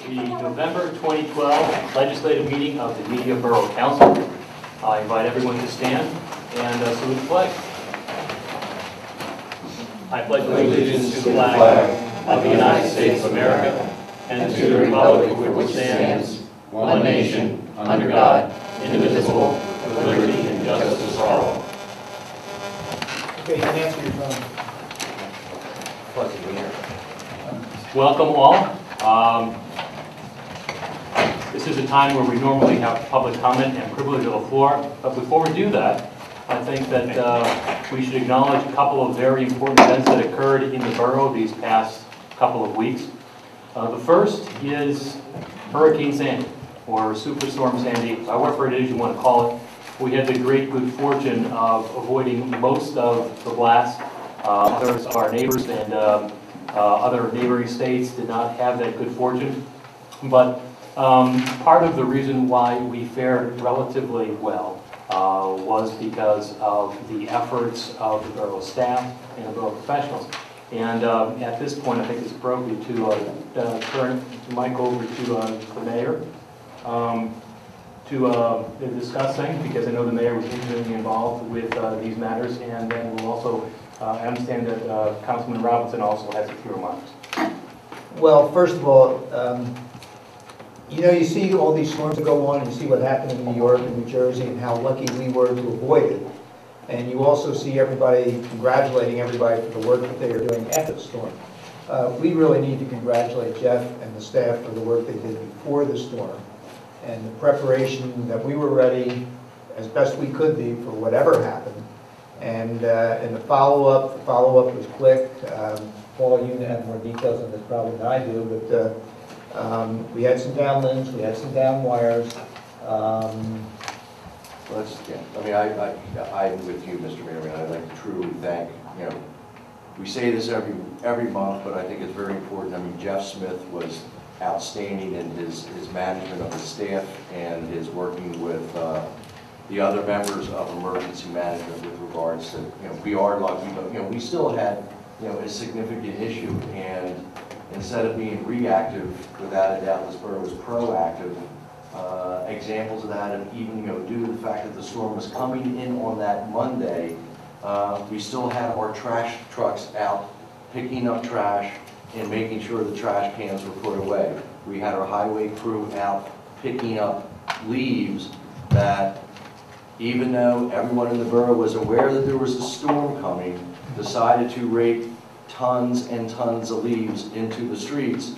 the November 2012 legislative meeting of the Media Borough Council. I invite everyone to stand and salute the flag. I pledge allegiance to the flag of the United States of America and to the republic for which it stands, one nation, under God, indivisible, with liberty and justice for all. Okay, you can answer your phone. Welcome all. This is a time where we normally have public comment and privilege of the floor, but before we do that, I think that we should acknowledge a couple of very important events that occurred in the borough these past couple of weeks. The first is Hurricane Sandy, or Superstorm Sandy, however it is you want to call it. We had the great good fortune of avoiding most of the blast. Others of our neighbors and other neighboring states did not have that good fortune. But part of the reason why we fared relatively well was because of the efforts of the borough staff and the borough professionals. And at this point, I think it's appropriate to turn the mic over to the mayor to discuss things, because I know the mayor was intimately involved with these matters, and then we'll also I understand that Councilman Robinson also has a few remarks. Well, first of all, you know, you see all these storms that go on, and you see what happened in New York and New Jersey and how lucky we were to avoid it. And you also see everybody congratulating everybody for the work that they are doing after the storm. We really need to congratulate Jeff and the staff for the work they did before the storm and the preparation that we were ready as best we could be for whatever happened. And the follow-up was quick. Paul, you have more details on this probably than I do, but we had some down limbs, we had some down wires. I'm with you, Mr. Mayor, and I'd like to truly thank, we say this every month, but I think it's very important. I mean, Jeff Smith was outstanding in his management of his staff and his working with the other members of emergency management with regards to, we are lucky, but, we still had, a significant issue, and instead of being reactive, without a doubt, this borough was proactive. Examples of that, and even, due to the fact that the storm was coming in on that Monday, we still had our trash trucks out picking up trash and making sure the trash cans were put away. We had our highway crew out picking up leaves that, even though everyone in the borough was aware that there was a storm coming, decided to rake tons and tons of leaves into the streets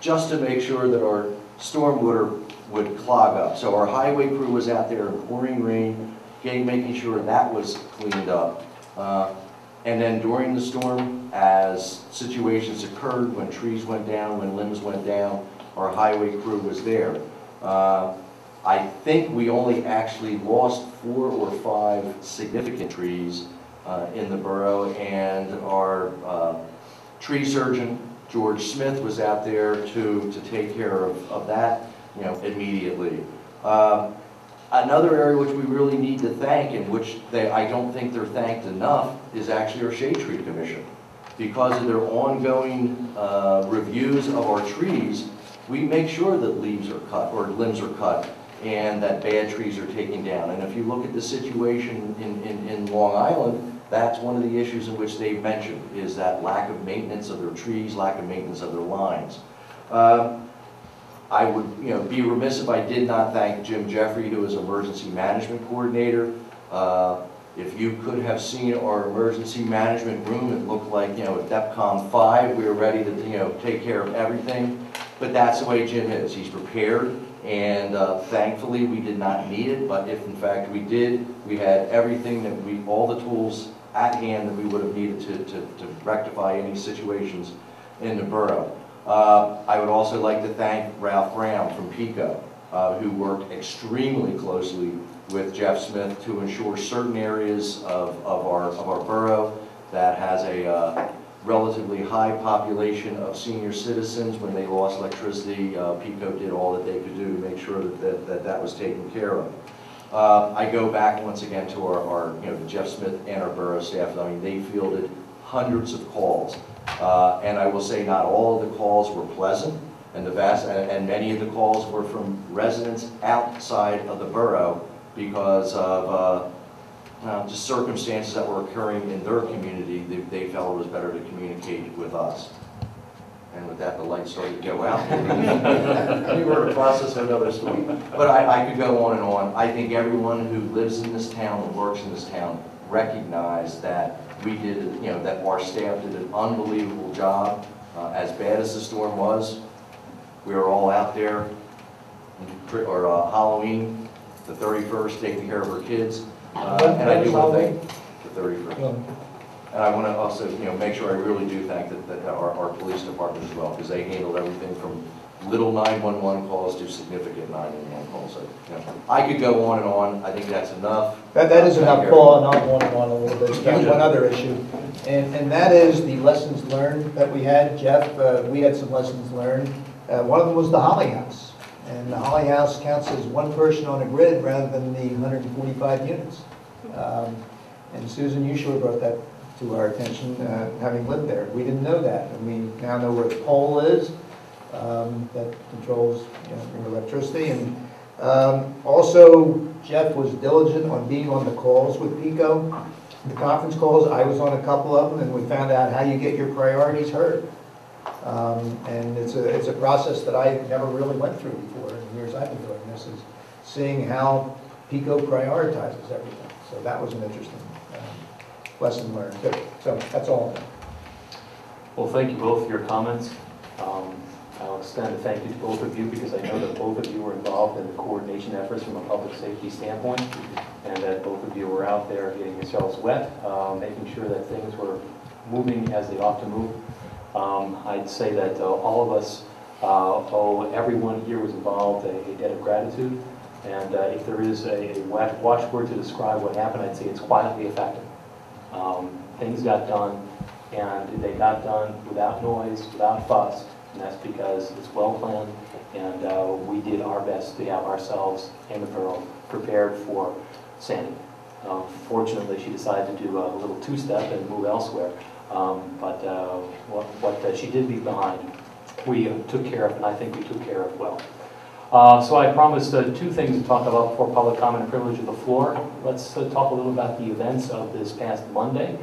just to make sure that our storm water would clog up. So our highway crew was out there in pouring rain, making sure that was cleaned up. And then during the storm, as situations occurred, when trees went down, when limbs went down, our highway crew was there. I think we only actually lost 4 or 5 significant trees in the borough, and our tree surgeon, George Smith, was out there to take care of that, immediately. Another area which we really need to thank, and which I don't think they're thanked enough, is actually our Shade Tree Commission. Because of their ongoing reviews of our trees, we make sure that leaves are cut, or limbs are cut, and that bad trees are taken down. And if you look at the situation in Long Island, that's one of the issues in which they've mentioned, is that lack of maintenance of their trees, lack of maintenance of their lines. I would be remiss if I did not thank Jim Jeffrey, who is Emergency Management Coordinator. If you could have seen our emergency management room, it looked like, at DEFCON 5, we were ready to, take care of everything. But that's the way Jim is. He's prepared, and thankfully we did not need it, but if in fact we did, we had everything that all the tools at hand that we would have needed to rectify any situations in the borough. I would also like to thank Ralph Brown from PICO, who worked extremely closely with Jeff Smith to ensure certain areas of our borough that has a relatively high population of senior citizens. When they lost electricity, PICO did all that they could do to make sure that was taken care of. I go back once again to our Jeff Smith and our borough staff. I mean, they fielded hundreds of calls. And I will say not all of the calls were pleasant. And and many of the calls were from residents outside of the borough because of just circumstances that were occurring in their community. They felt it was better to communicate with us. And with that, the lights started to go out. We were in the process of another story. But I could go on and on. I think everyone who lives in this town and works in this town recognized that we did, you know, that our staff did an unbelievable job. As bad as the storm was, we were all out there or Halloween, the 31st, taking care of our kids. And I do want to thank the 31st. And I want to also, you know, make sure I really do thank that our police department as well, because they handled everything from little 911 calls to significant 911 calls. So, you know, I could go on and on. I think that's enough. That is enough, Paul, and I'll go on and on a little bit. There's one other issue, and that is the lessons learned that we had. Jeff, we had some lessons learned. One of them was the Holly House. And the Holly House counts as one person on a grid rather than the 145 units. And Susan, you sure brought that to our attention, having lived there. We didn't know that, and we now know where the pole is that controls, you know, your electricity. And also, Jeff was diligent on being on the calls with PICO. The conference calls, I was on a couple of them, and we found out how you get your priorities heard. And it's a process that I never really went through before in the years I've been doing this, is seeing how PICO prioritizes everything. So that was an interesting lesson learned. Good. So that's all. Well, thank you both for your comments. I'll extend a thank you to both of you because I know that both of you were involved in the coordination efforts from a public safety standpoint, and that both of you were out there getting yourselves wet, making sure that things were moving as they ought to move. I'd say that all of us owe everyone here who was involved a debt of gratitude. And if there is a watchword to describe what happened, I'd say it's quietly effective. Things got done, and they got done without noise, without fuss, and that's because it's well planned, and we did our best to have ourselves and the borough prepared for Sandy. Fortunately, she decided to do a little two-step and move elsewhere, but what she did leave behind, we took care of, and I think we took care of well. So I promised two things to talk about before public comment and privilege of the floor. Let's talk a little about the events of this past Monday.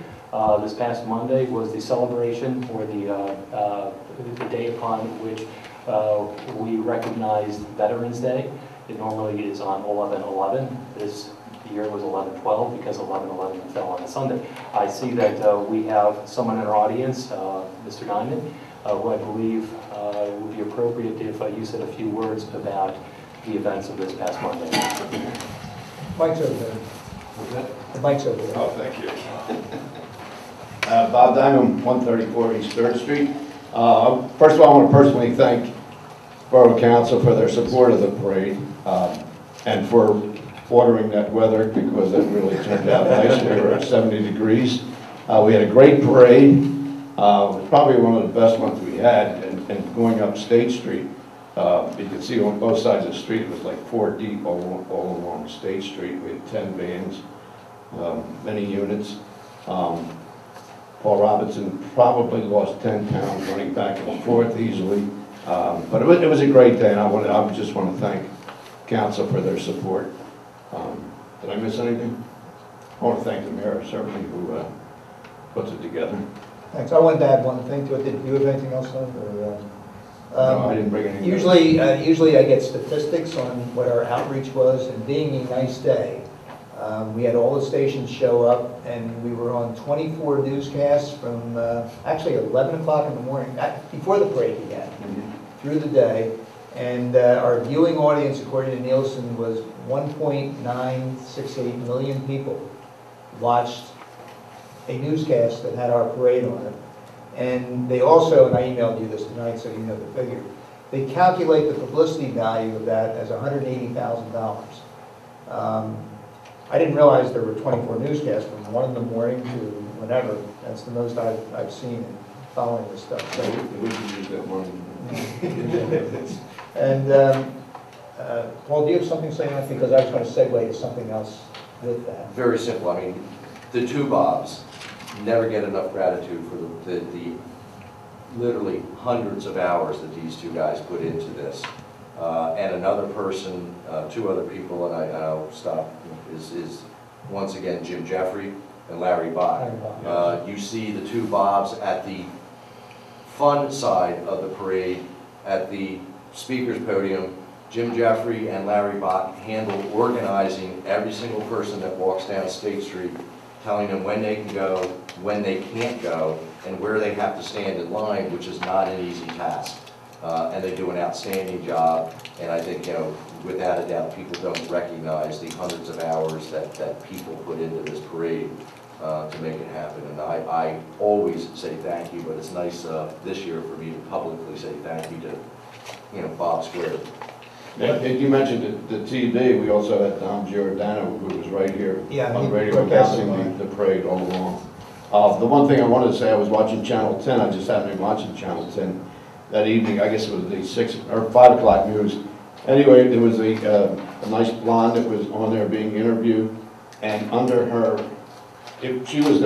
This past Monday was the celebration, or the day upon which we recognized Veterans Day. It normally is on 11/11. This year was 11/12 because 11/11 fell on a Sunday. I see that we have someone in our audience, Mr. Diamond, who I believe it would be appropriate if you said a few words about the events of this past Monday. Mike's over there. What's that? The mic's over there. Oh, thank you. Bob Diamond, 134 East 3rd Street. First of all, I want to personally thank Borough Council for their support of the parade and for ordering that weather, because it really turned out nice. We were at 70 degrees. We had a great parade. It was probably one of the best ones we had, and going up State Street, you could see on both sides of the street, it was like 4 deep all along State Street. We had 10 vans, many units. Paul Robinson probably lost 10 pounds running back and forth easily, but it was a great day, and I just want to thank Council for their support. Did I miss anything? I want to thank the mayor, certainly, who puts it together. Thanks. I wanted to add one thing to it. Did you have anything else on it? No, I didn't bring anything. Usually I get statistics on what our outreach was, and being a nice day, we had all the stations show up, and we were on 24 newscasts from actually 11 o'clock in the morning, before the parade began, through the day. And our viewing audience, according to Nielsen, was 1.968 million people watched a newscast that had our parade on it. And they also, and I emailed you this tonight so you know the figure, they calculate the publicity value of that as $180,000. I didn't realize there were 24 newscasts from 1 in the morning to whenever. That's the most I've seen in following this stuff. So, We can use that one. and Paul, do you have something to say on that? Because I was going to segue to something else with that. Very simple. I mean, the two Bobs never get enough gratitude for the literally hundreds of hours that these two guys put into this. And another person, two other people, and I'll stop, is once again Jim Jeffrey and Larry Bach. You see the two Bobs at the fun side of the parade at the speaker's podium. Jim Jeffrey and Larry Bach handle organizing every single person that walks down State Street, telling them when they can go, when they can't go, and where they have to stand in line, which is not an easy task. And they do an outstanding job, and I think, you know, without a doubt, people don't recognize the hundreds of hours that people put into this parade to make it happen. And I always say thank you, but it's nice this year for me to publicly say thank you to, you know, Bob Square. Yeah, you mentioned the TV. We also had Don Giordano, who was right here on radio announcing the parade all along. The one thing I wanted to say, I was watching Channel 10. I just happened to be watching Channel 10 that evening. I guess it was the 6 or 5 o'clock news. Anyway, there was a nice blonde that was on there being interviewed, and under her, if she was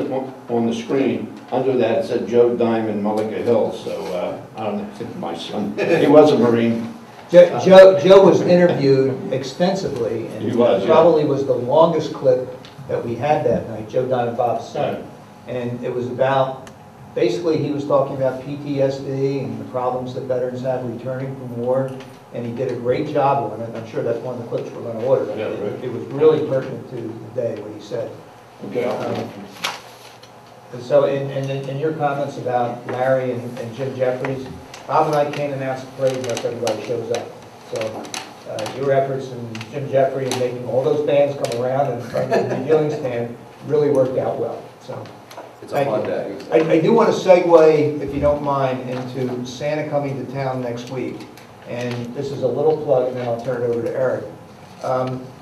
on the screen, under that it said Joe Diamond, Mullica Hill. So I don't know, my son, he was a Marine. Joe was interviewed extensively, and He was, probably was the longest clip that we had that night, Joe Diamond, Bob's son. And it was about, basically he was talking about PTSD and the problems that veterans have returning from war, and he did a great job on it. I'm sure that's one of the clips we're going to order. Yeah, right. It was really pertinent to the day, what he said. Okay. And so, in your comments about Larry and Jim Jeffries, Bob and I can't announce the parade unless everybody shows up. So your efforts and Jim Jeffrey in making all those bands come around and front of the revealing stand really worked out well. So It's a fun day. I do want to segue, if you don't mind, into Santa coming to town next week. And this is a little plug, and then I'll turn it over to Eric.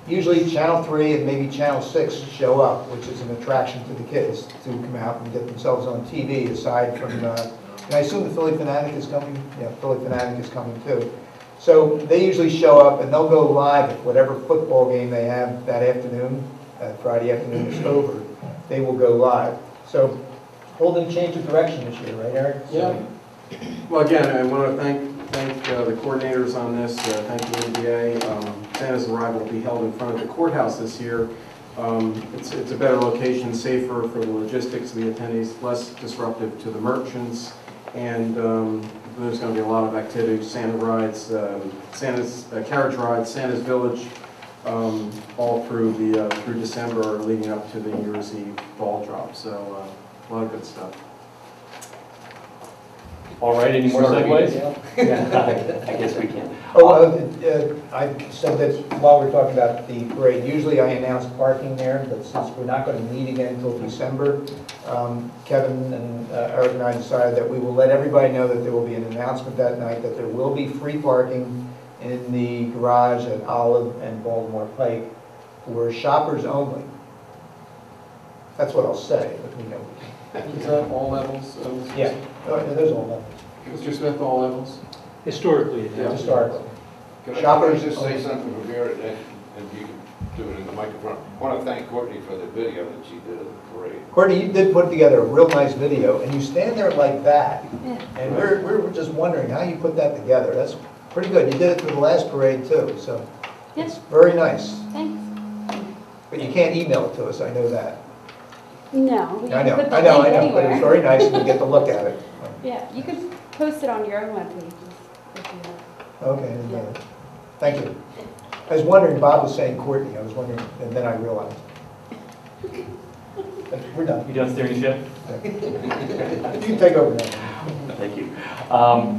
Usually Channel 3 and maybe Channel 6 show up, which is an attraction to the kids to come out and get themselves on TV, aside from, and I assume the Philly Fanatic is coming? Yeah, Philly Fanatic is coming too. So they usually show up and they'll go live at whatever football game they have that afternoon, Friday afternoon is over, they will go live. So Holden changed of direction this year, right, Eric? Yeah. Well, again, I want to thank the coordinators on this. Thank the NBA. Santa's arrival will be held in front of the courthouse this year. It's a better location, safer for the logistics of the attendees, less disruptive to the merchants, and there's going to be a lot of activities, Santa rides, Santa's carriage rides, Santa's Village, all through December, leading up to the New Year's Eve ball drop. So a lot of good stuff. All right, any more segues? I guess we can. I said that while we're talking about the parade, usually I announce parking there, but since we're not going to meet again until December, Kevin and Eric and I decided that we will let everybody know that there will be an announcement that night that there will be free parking in the garage at Olive and Baltimore Pike for shoppers only. That's what I'll say, but we know. Is that all levels? Yeah, there's all levels. Mr. Smith, all levels? Historically, Yeah. Historically. Can Shoppers- I just say something from here, and you can do it in the microphone? I want to thank Courtney for the video that she did of the parade. Courtney, you did put together a real nice video, and you stand there like that, and we're just wondering how you put that together. That's pretty good. You did it for the last parade too, so it's very nice. Thanks. But you can't email it to us, I know that. No, we I can know, put the I know, link but it's anywhere. very nice when we get to look at it. Yeah, you could post it on your own webpage if you have. Okay, thank you. I was wondering, Bob was saying Courtney, I was wondering, and then I realized. We're done. You done steering the ship? You can take over now. Thank you.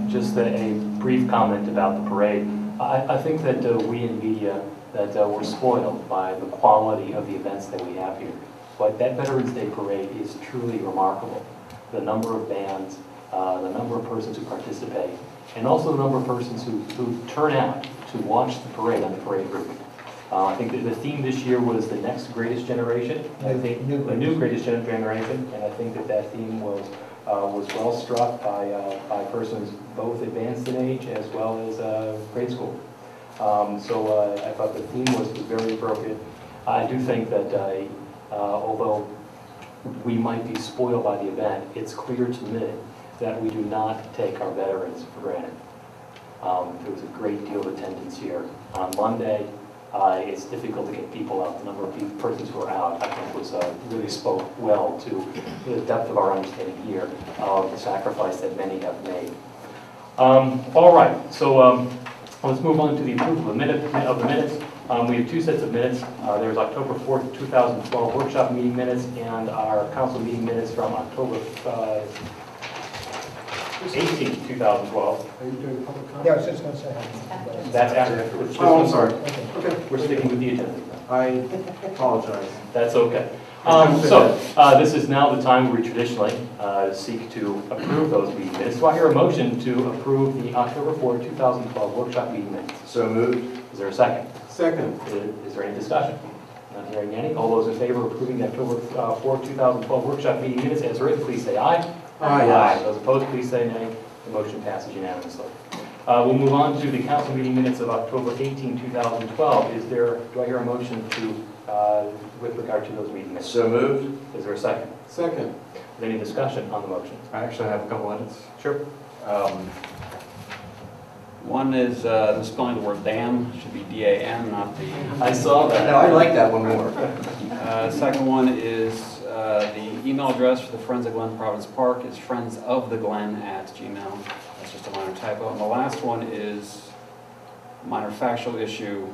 Just a brief comment about the parade. I think that we in media, that we're spoiled by the quality of the events that we have here. But that Veterans Day parade is truly remarkable. The number of bands, the number of persons who participate, and also the number of persons who turn out to watch the parade on the parade route. I think that the theme this year was the next greatest generation. I think the new greatest generation, and I think that theme was well struck by persons both advanced in age as well as grade school. So I thought the theme was very appropriate. I do think that although we might be spoiled by the event, it's clear to me that we do not take our veterans for granted. There was a great deal of attendance here. On Monday, it's difficult to get people out. The number of persons who are out, I think, was really spoke well to the depth of our understanding here of the sacrifice that many have made. All right, so let's move on to the approval of the minutes. We have two sets of minutes. There's October 4th, 2012 workshop meeting minutes and our council meeting minutes from October 18th, 2012. Are you doing public comment? Yeah, I was just gonna say. That's after. Oh, I'm sorry. Okay. We're sticking with the agenda. I apologize. That's okay. This is now the time where we traditionally seek to approve those meeting minutes. Do I hear a motion to approve the October 4th, 2012 workshop meeting minutes? So moved. Is there a second? Second. Is there any discussion? Not hearing any. All those in favor of approving the October 4th, 2012 workshop meeting minutes as written, please say aye. Aye. Those opposed, please say nay. The motion passes unanimously. We'll move on to the council meeting minutes of October 18, 2012. Do I hear a motion to, with regard to those meeting minutes? So moved. Is there a second? Second. Is there any discussion on the motion? I actually have a couple edits. Sure. One is the spelling of the word dam, should be D-A-M, not the. I saw that. No, I like that one more. Second one is the email address for the Friends of Glen Providence Park is friendsoftheglen@gmail. That's just a minor typo. And the last one is a minor factual issue.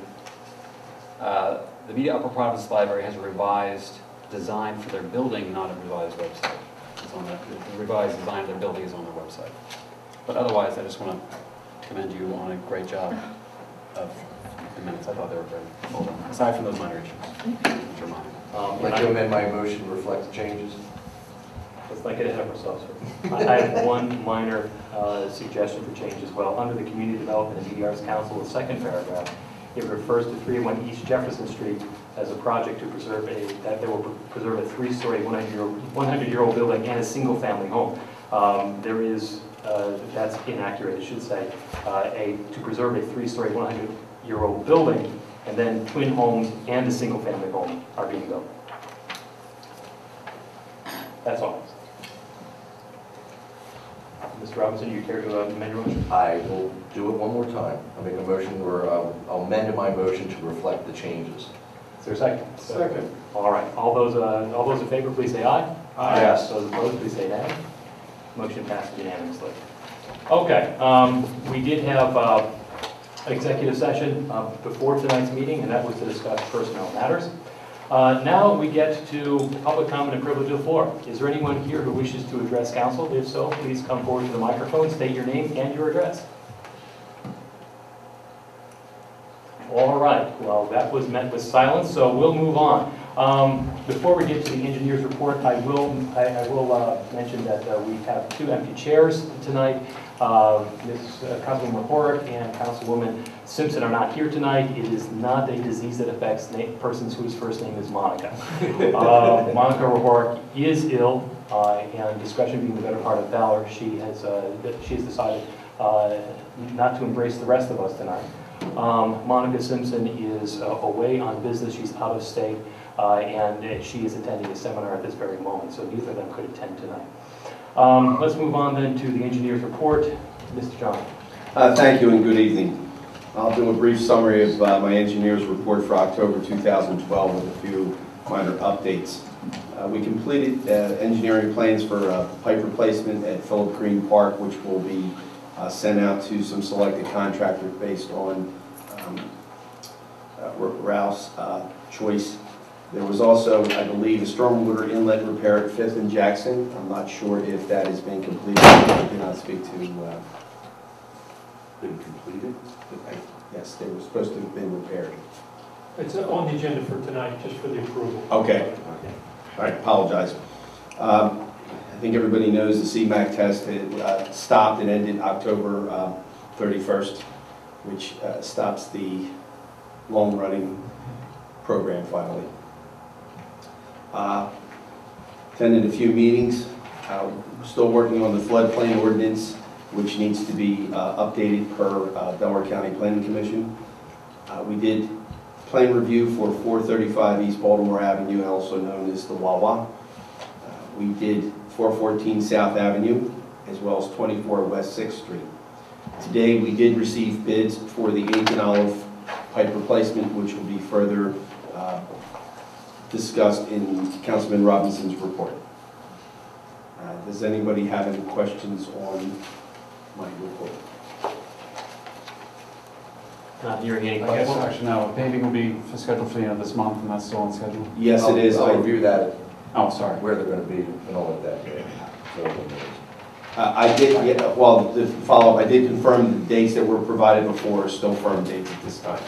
The Media Upper Providence Library has a revised design for their building, not a revised website. It's on the revised design of their building is on their website. But otherwise, I just want to commend you on a great job of the minutes. I thought they were very well done, aside from those minor issues, which are minor. I'd like to amend my motion to reflect the changes. Let's not get ahead of ourselves here. I have one minor suggestion for change as well. Under the Community Development and Media Arts Council, the second paragraph, it refers to 301 East Jefferson Street as a project to preserve that they will preserve a three-story, 100-year-old building and a single-family home. That's inaccurate, it should say, to preserve a three-story, 100-year-old building, and then twin homes and a single-family home are being built. That's all. Mr. Robinson, you care to amend your motion? I will do it one more time. I'll make a motion, or I'll amend my motion to reflect the changes. Is there a second? Second. All right. All those in favor, please say aye. Aye. Yes. Those opposed, please say nay. Motion passes unanimously. Okay. We did have an executive session before tonight's meeting, and that was to discuss personnel matters. Now we get to public comment and privilege of the floor. Is there anyone here who wishes to address council? If so, please come forward to the microphone, state your name and your address. All right, well, that was met with silence, so we'll move on. Before we get to the engineer's report, I will mention that we have two empty chairs tonight. Councilwoman Horrick and Councilwoman Simpson are not here tonight. It is not a disease that affects persons whose first name is Monica. Monica Horrick is ill, and discretion being the better part of valor, she has decided not to embrace the rest of us tonight. Monica Simpson is away on business. She's out of state, and she is attending a seminar at this very moment, so neither of them could attend tonight. Let's move on then to the engineer's report. Mr. John. Thank you and good evening. I'll do a brief summary of my engineer's report for October 2012 with a few minor updates. We completed engineering plans for pipe replacement at Philip Green Park, which will be sent out to some selected contractors based on Ralph's choice. There was also, I believe, a stormwater inlet repair at 5th and Jackson. I'm not sure if that has been completed. I cannot speak to. Been completed? Yes, they were supposed to have been repaired. It's on the agenda for tonight, just for the approval. Okay. All right, apologize. I think everybody knows the CMAC test had stopped and ended October 31st, which stops the long-running program finally. Attended a few meetings. Still working on the floodplain ordinance, which needs to be updated per Delaware County Planning Commission. We did plan review for 435 East Baltimore Avenue, also known as the Wawa. We did 414 South Avenue. as well as 24 West 6th Street. Today, we did receive bids for the 8th and Olive pipe replacement, which will be further discussed in Councilman Robinson's report. Does anybody have any questions on my report? Not hearing any I guess, questions? actually, no, paving will be scheduled for the end of this month, and that's still on schedule? Yes, it is. I'll review that, Oh, sorry. where they're gonna be and all of that. I did, yeah, well, the follow-up, I did confirm the dates that were provided before are still firm dates at this time.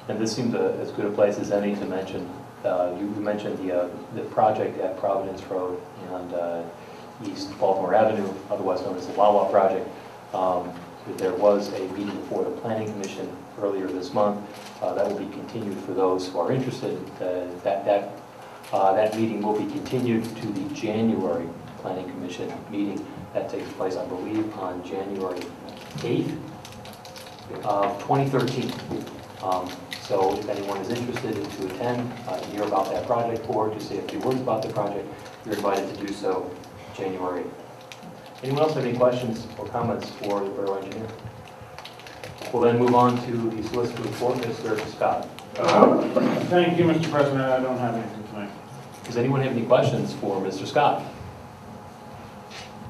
And this seems as good a place as any to mention. You mentioned the project at Providence Road and East Baltimore Avenue, otherwise known as the Wawa project. There was a meeting before the Planning Commission earlier this month. That will be continued for those who are interested. That meeting will be continued to the January Planning Commission meeting. That takes place, I believe, on January 8th of 2013. So if anyone is interested to attend, to hear about that project, or to say a few words about the project, you're invited to do so January 8th. Anyone else have any questions or comments for the Borough Engineer? We'll then move on to the Solicitor Report, Mr. Scott. Thank you, Mr. President. I don't have anything tonight. Does anyone have any questions for Mr. Scott?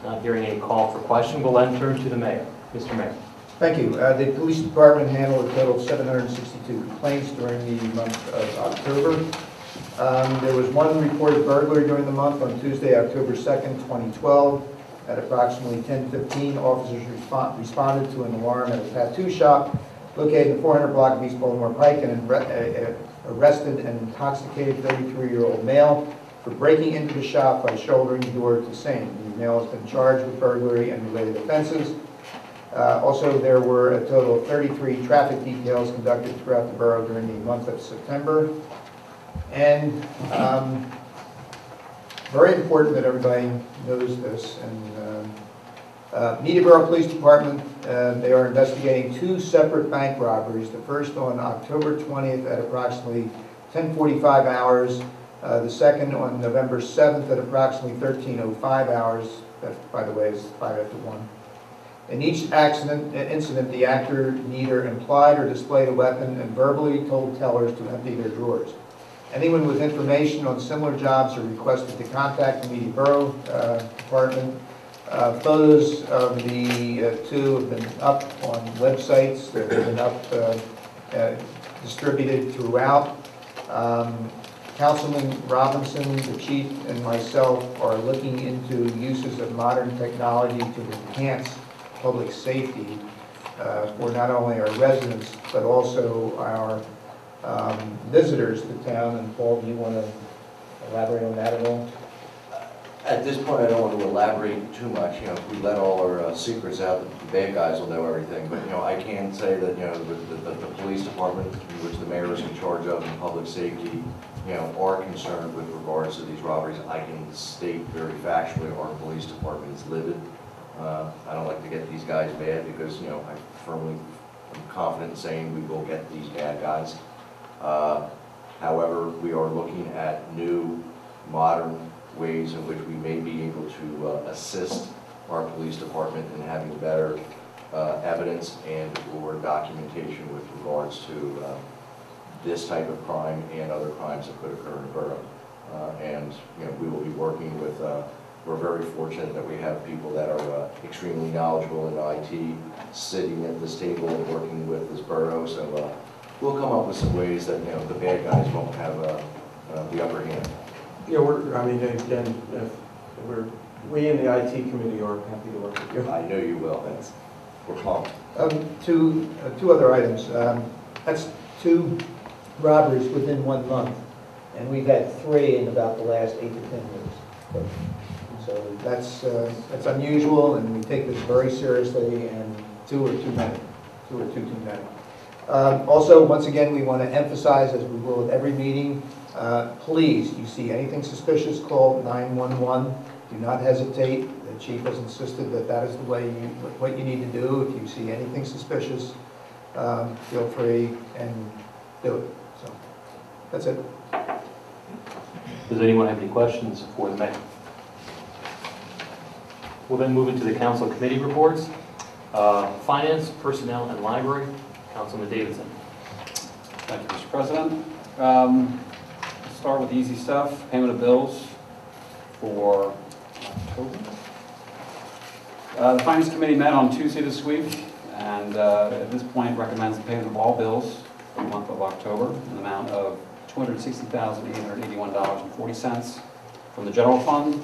Not hearing any call for question, we'll then turn to the Mayor. Mr. Mayor. Thank you. The police department handled a total of 762 complaints during the month of October. There was one reported burglary during the month on Tuesday, October 2nd, 2012. At approximately 10:15, officers responded to an alarm at a tattoo shop located in the 400 block of East Baltimore Pike and arrested an intoxicated 33-year-old male for breaking into the shop by shouldering the door to same. The male has been charged with burglary and related offenses. Also, there were a total of 33 traffic details conducted throughout the borough during the month of September. And very important that everybody knows this. And Borough Police Department, they are investigating two separate bank robberies. The first on October 20th at approximately 10:45 hours. The second on November 7th at approximately 13:05 hours. That, by the way, is 5 after 1. In each incident, the actor neither implied or displayed a weapon and verbally told tellers to empty their drawers. Anyone with information on similar jobs are requested to contact the Media Borough Department. Photos of the two have been up on websites. They've been up, distributed throughout. Councilman Robinson, the chief, and myself are looking into uses of modern technology to enhance public safety for not only our residents, but also our visitors to town. And Paul, do you want to elaborate on that at all? At this point, I don't want to elaborate too much. You know, if we let all our secrets out, the bad guys will know everything. But, you know, I can say that, you know, the police department, which the mayor is in charge of, and public safety, you know, are concerned with regards to these robberies. I can state very factually our police department is livid. I don't like to get these guys mad because, you know, I firmly am confident in saying we will get these bad guys. However, we are looking at new, modern ways in which we may be able to assist our police department in having better evidence and or documentation with regards to this type of crime and other crimes that could occur in the borough. And, you know, we will be working with, we're very fortunate that we have people that are extremely knowledgeable in IT sitting at this table and working with this borough. So we'll come up with some ways that, you know, the bad guys won't have the upper hand. Yeah, I mean, again, we in the IT committee are happy to work with you. I know you will. We're pumped. Two other items. That's two robberies within 1 month, and we've had 3 in about the last 8 to 10 years. So that's unusual, and we take this very seriously, and 2 are too many. 2 are too many. Also, once again, we want to emphasize, as we will at every meeting, please, you see anything suspicious, call 911. Do not hesitate. The chief has insisted that that is the way what you need to do. If you see anything suspicious, feel free and do it. So that's it. Does anyone have any questions for the mayor? We'll then move into the council committee reports. Finance, Personnel, and Library. Councilman Davidson. Thank you, Mr. President. Start with the easy stuff, payment of bills for October. The Finance Committee met on Tuesday this week, and at this point recommends the payment of all bills for the month of October in the amount of $260,881.40 from the General Fund,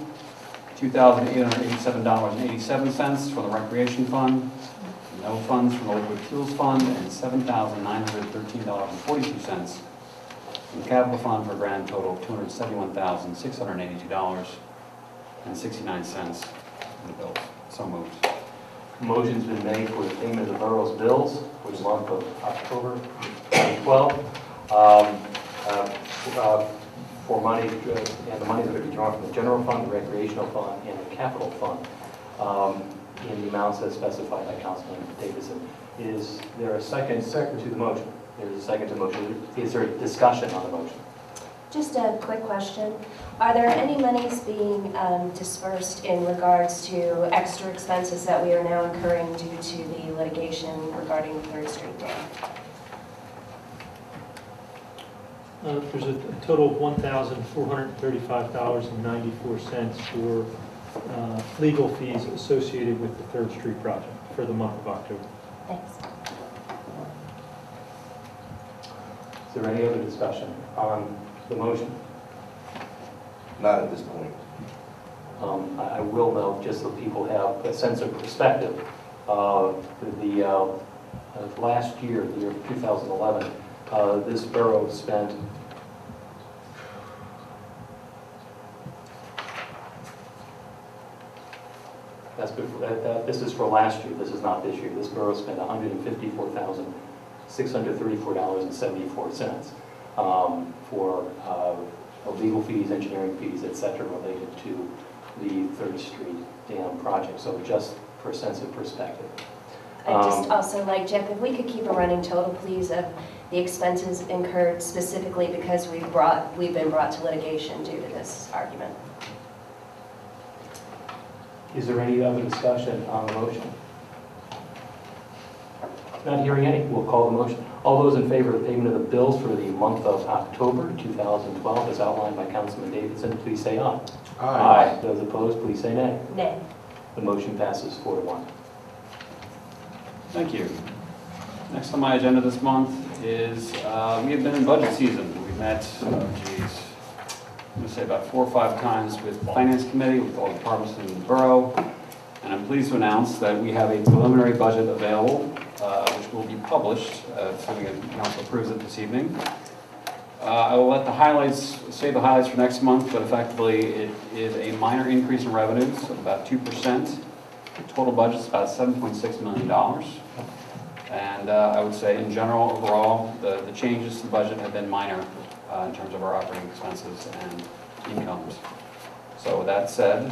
$2,887.87 from the Recreation Fund, no funds from the Liquid Fuels Fund, and $7,913.42 from the Capital Fund for a grand total of $271,682.69 in the bills. So moved. Motion's been made for the payment of the borough's bills for the month of October 2012 for money, and the money that will be drawn from the General Fund, the Recreational Fund, and the Capital Fund in the amounts as specified by Councilman Davidson. Is there a second to the motion? There is a second to the motion. Is there a discussion on the motion? Just a quick question. Are there any monies being dispersed in regards to extra expenses that we are now incurring due to the litigation regarding the 3rd Street Dam? There's a total of $1,435.94 for legal fees associated with the 3rd Street project for the month of October. Thanks. Is there any other discussion on the motion? Not at this point. I will note, just so people have a sense of perspective, last year, the year 2011, this borough spent this is for last year, this is not this year. This borough spent $154,634.74 for legal fees, engineering fees, etc., related to the 3rd Street Dam project. So just for a sense of perspective. I'd just also like, Jeff, if we could keep a running total, please, of the expenses incurred specifically because we've been brought to litigation due to this argument. Is there any other discussion on the motion? Not hearing any, we'll call the motion. All those in favor of the payment of the bills for the month of October 2012 as outlined by Councilman Davidson, please say aye. Aye. Those opposed, please say nay. Nay. The motion passes 4-1. Thank you. Next on my agenda this month is, we have been in budget season. We met, I'm going to say about 4 or 5 times with the Finance Committee, with all the departments in the borough, and I'm pleased to announce that we have a preliminary budget available, which will be published, assuming the council approves it this evening. I will let save the highlights for next month, but effectively it is a minor increase in revenues of about 2%. The total budget is about $7.6 million. And I would say in general, overall, the changes to the budget have been minor in terms of our operating expenses and incomes. So with that said,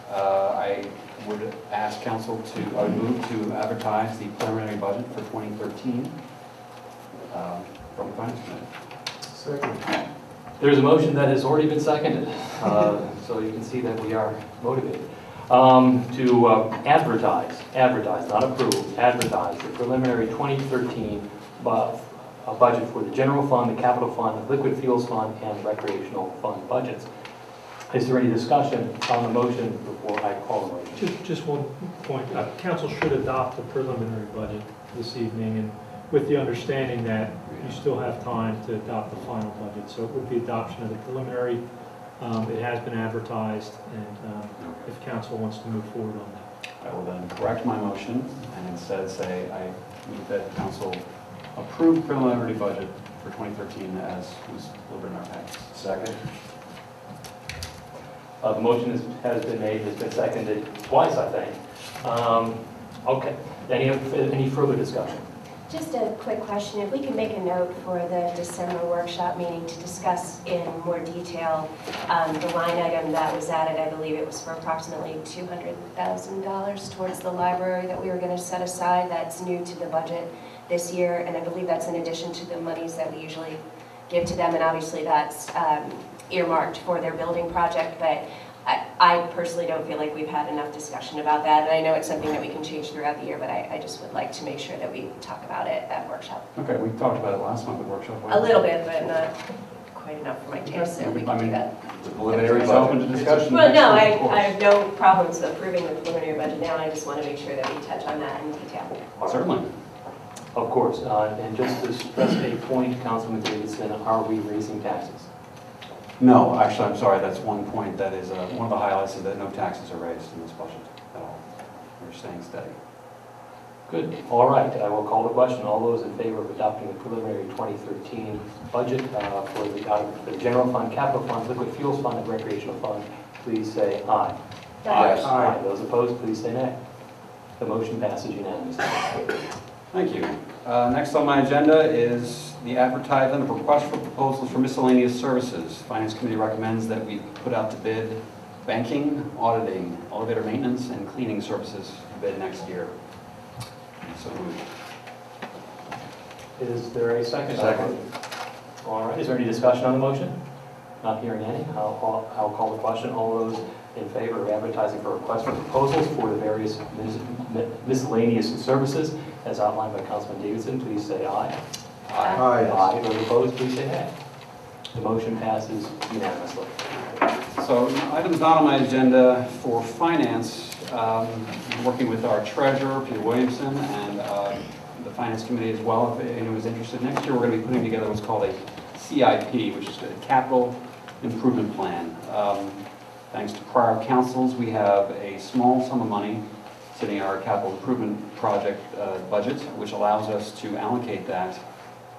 I would ask council to move to advertise the preliminary budget for 2013 from the Finance Committee. Second. There's a motion that has already been seconded, so you can see that we are motivated. To advertise, not approve, advertise the preliminary 2013 budget for the General Fund, the Capital Fund, the Liquid Fuels Fund, and Recreational Fund budgets. Is there any discussion on the motion before I call the motion? Just one point. Council should adopt the preliminary budget this evening, and with the understanding that you still have time to adopt the final budget. So it would be adoption of the preliminary. It has been advertised, and if council wants to move forward on that. I will then correct my motion and instead say I move that council approve preliminary budget for 2013 as was delivered in our package. Second. The motion has been made, has been seconded twice, I think. Okay. Any further discussion? Just a quick question. If we can make a note for the December workshop meeting to discuss in more detail the line item that was added, I believe it was for approximately $200,000 towards the library that we were going to set aside. That's new to the budget this year, and I believe that's in addition to the monies that we usually give to them, and obviously that's earmarked for their building project, but I personally don't feel like we've had enough discussion about that, and I know it's something that we can change throughout the year, but I just would like to make sure that we talk about it at workshop. Okay, we talked about it last month at workshop. A little bit, but not quite enough for my taste, so we can do that. The preliminary It's open to budget. discussion. Well, no, next week, of I have course. no problems approving the preliminary budget now, I just want to make sure that we touch on that in detail. Certainly. Of course, and just to stress a point, Councilman Davidson, are we raising taxes? No, actually, I'm sorry, that's one point that is, one of the highlights is that no taxes are raised in this budget at all. We're staying steady. Good. All right, I will call the question. All those in favor of adopting the preliminary 2013 budget for the general fund, capital fund, liquid fuels fund, and recreational fund, please say aye. Yes. Aye. Those opposed, please say nay. The motion passes unanimously. Thank you. Next on my agenda is the advertisement of request for proposals for miscellaneous services. Finance Committee recommends that we put out to bid banking, auditing, elevator maintenance, and cleaning services to bid next year. So moved. Is there a second? Second. All right, is there any discussion on the motion? Not hearing any. I'll call the question. All those in favor of advertising for requests for proposals for the various miscellaneous services as outlined by Councilman Davidson, please say aye. Aye. Those opposed, please say nay. The motion passes unanimously. So items not on my agenda for finance, I'm working with our treasurer, Peter Williamson, and the finance committee as well, if anyone is interested. Next year, we're going to be putting together what's called a CIP, which is a capital improvement plan. Thanks to prior councils, we have a small sum of money sitting in our capital improvement project budget, which allows us to allocate that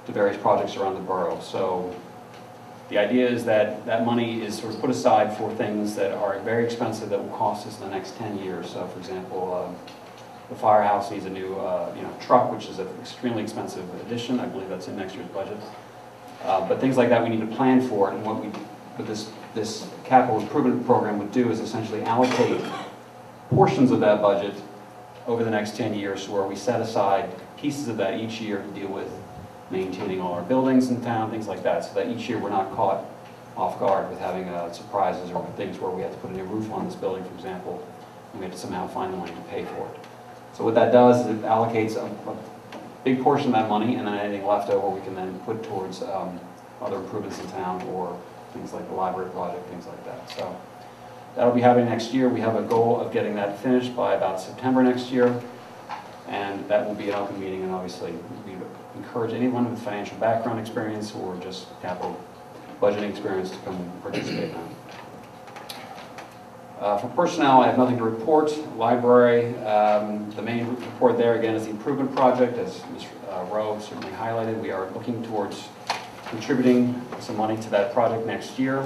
to various projects around the borough. So the idea is that that money is sort of put aside for things that are very expensive that will cost us in the next 10 years. So, for example, the firehouse needs a new truck, which is an extremely expensive addition. I believe that's in next year's budget. But things like that we need to plan for, and what this capital improvement program would do is essentially allocate portions of that budget over the next 10 years, where we set aside pieces of that each year to deal with maintaining all our buildings in town, things like that, so that each year we're not caught off guard with having surprises or things where we have to put a new roof on this building, for example, and we have to somehow find the money to pay for it. So what that does is it allocates a big portion of that money, and then anything left over we can then put towards other improvements in town or things like the library project, things like that. So that'll be happening next year. We have a goal of getting that finished by about September next year, and that will be an open meeting, and obviously we encourage anyone with financial background experience or just capital budgeting experience to come participate in that. For personnel, I have nothing to report. Library, the main report there again is the improvement project, as Ms. Rowe certainly highlighted. We are looking towards contributing some money to that project next year,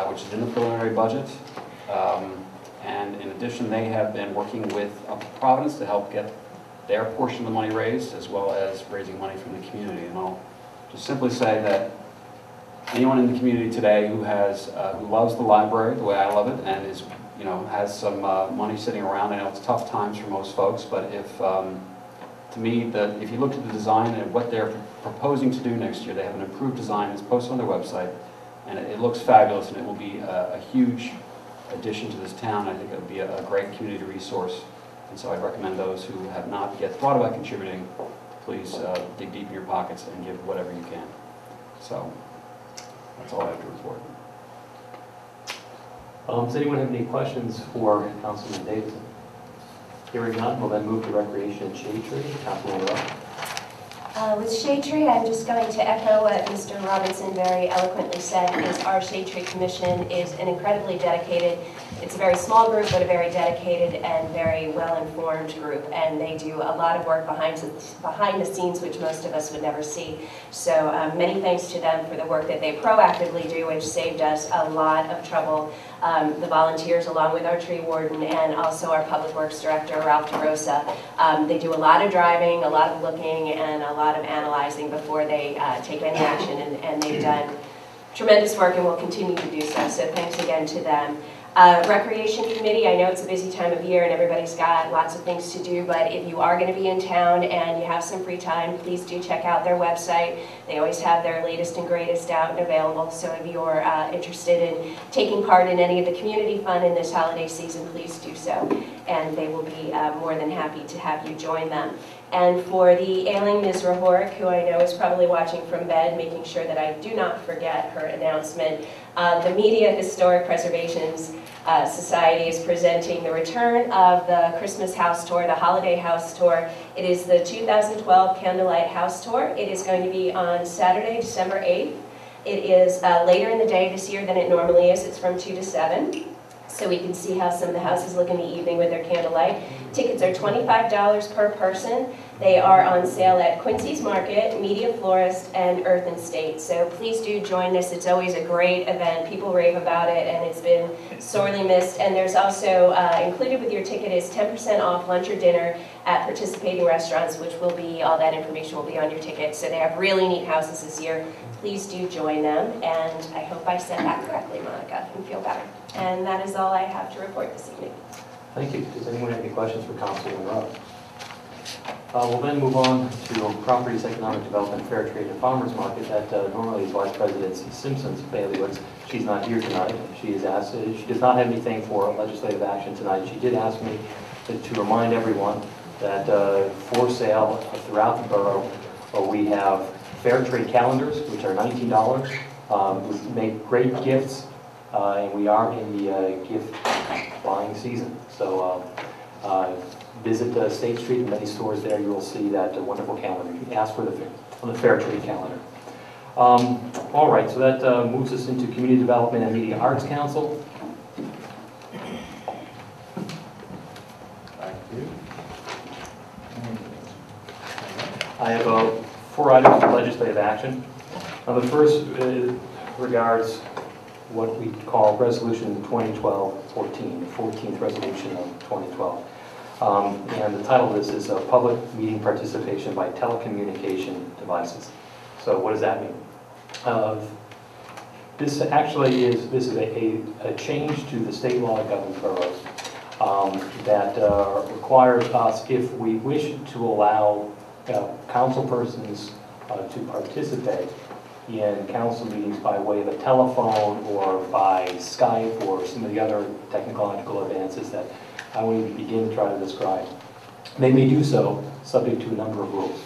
which is in the preliminary budget. And in addition, they have been working with Providence to help get their portion of the money raised, as well as raising money from the community. And I'll just simply say that anyone in the community today who loves the library the way I love it, and is, has some money sitting around, I know it's tough times for most folks, but to me, if you look at the design and what they're proposing to do next year, they have an improved design. It's posted on their website, and it looks fabulous, and it will be a huge addition to this town. I think it will be a great community resource. And so I recommend those who have not yet thought about contributing, please dig deep in your pockets and give whatever you can. So that's all I have to report. Does anyone have any questions for Councilman Davidson? Hearing none, we'll then move to Recreation and Shade Tree. Councilman Rowe. With Shade Tree, I'm just going to echo what Mr. Robinson very eloquently said, is our Shade Tree Commission is an incredibly dedicated, it's a very small group, but a very dedicated and very well-informed group, and they do a lot of work behind the scenes, which most of us would never see. So many thanks to them for the work that they proactively do, which saved us a lot of trouble. The volunteers, along with our tree warden and also our public works director, Ralph DeRosa, they do a lot of driving, a lot of looking, and a lot of analyzing before they take any action, and they've done tremendous work and will continue to do so. So thanks again to them. Recreation Committee, I know it's a busy time of year and everybody's got lots of things to do, but if you are going to be in town and you have some free time, please do check out their website. They always have their latest and greatest out and available, so if you're interested in taking part in any of the community fun in this holiday season, please do so, and they will be more than happy to have you join them. And for the ailing Ms. Rahoric, who I know is probably watching from bed, making sure that I do not forget her announcement, the Media Historic Preservations Society is presenting the return of the Christmas House Tour, the Holiday House Tour. It is the 2012 Candlelight House Tour. It is going to be on Saturday, December 8th. It is later in the day this year than it normally is. It's from 2 to 7. So we can see how some of the houses look in the evening with their candlelight. Tickets are $25 per person. They are on sale at Quincy's Market, Media Florist, and Earth and State. So please do join this. It's always a great event. People rave about it, and it's been sorely missed. And there's also, included with your ticket is 10% off lunch or dinner at participating restaurants, which will be, all that information will be on your ticket. So they have really neat houses this year. Please do join them, and I hope I said that correctly, Monica, and feel better. And that is all I have to report this evening. Thank you. Does anyone have any questions for Councilwoman Rowe? We'll then move on to Properties, Economic Development, Fair Trade, and Farmers Market. That normally is Vice President Simpson's bailiwicks. She's not here tonight. She has asked. She does not have anything for legislative action tonight. She did ask me to remind everyone that for sale throughout the borough, we have fair trade calendars, which are $19. We make great gifts, and we are in the gift buying season. So visit State Street and many stores there. You will see that wonderful calendar. You can ask for the fair trade calendar. All right, so that moves us into Community Development and Media Arts Council. Thank you. I have 4 items of legislative action. The first regards what we call Resolution 2012-14, the 14th resolution of 2012. And the title of this is Public Meeting Participation by Telecommunication Devices. So what does that mean? This actually is a change to the state law that governs boroughs that requires us, if we wish to allow council persons to participate in council meetings by way of a telephone or by Skype or some of the other technological advances that I won't even begin to try to describe. They may do so subject to a number of rules.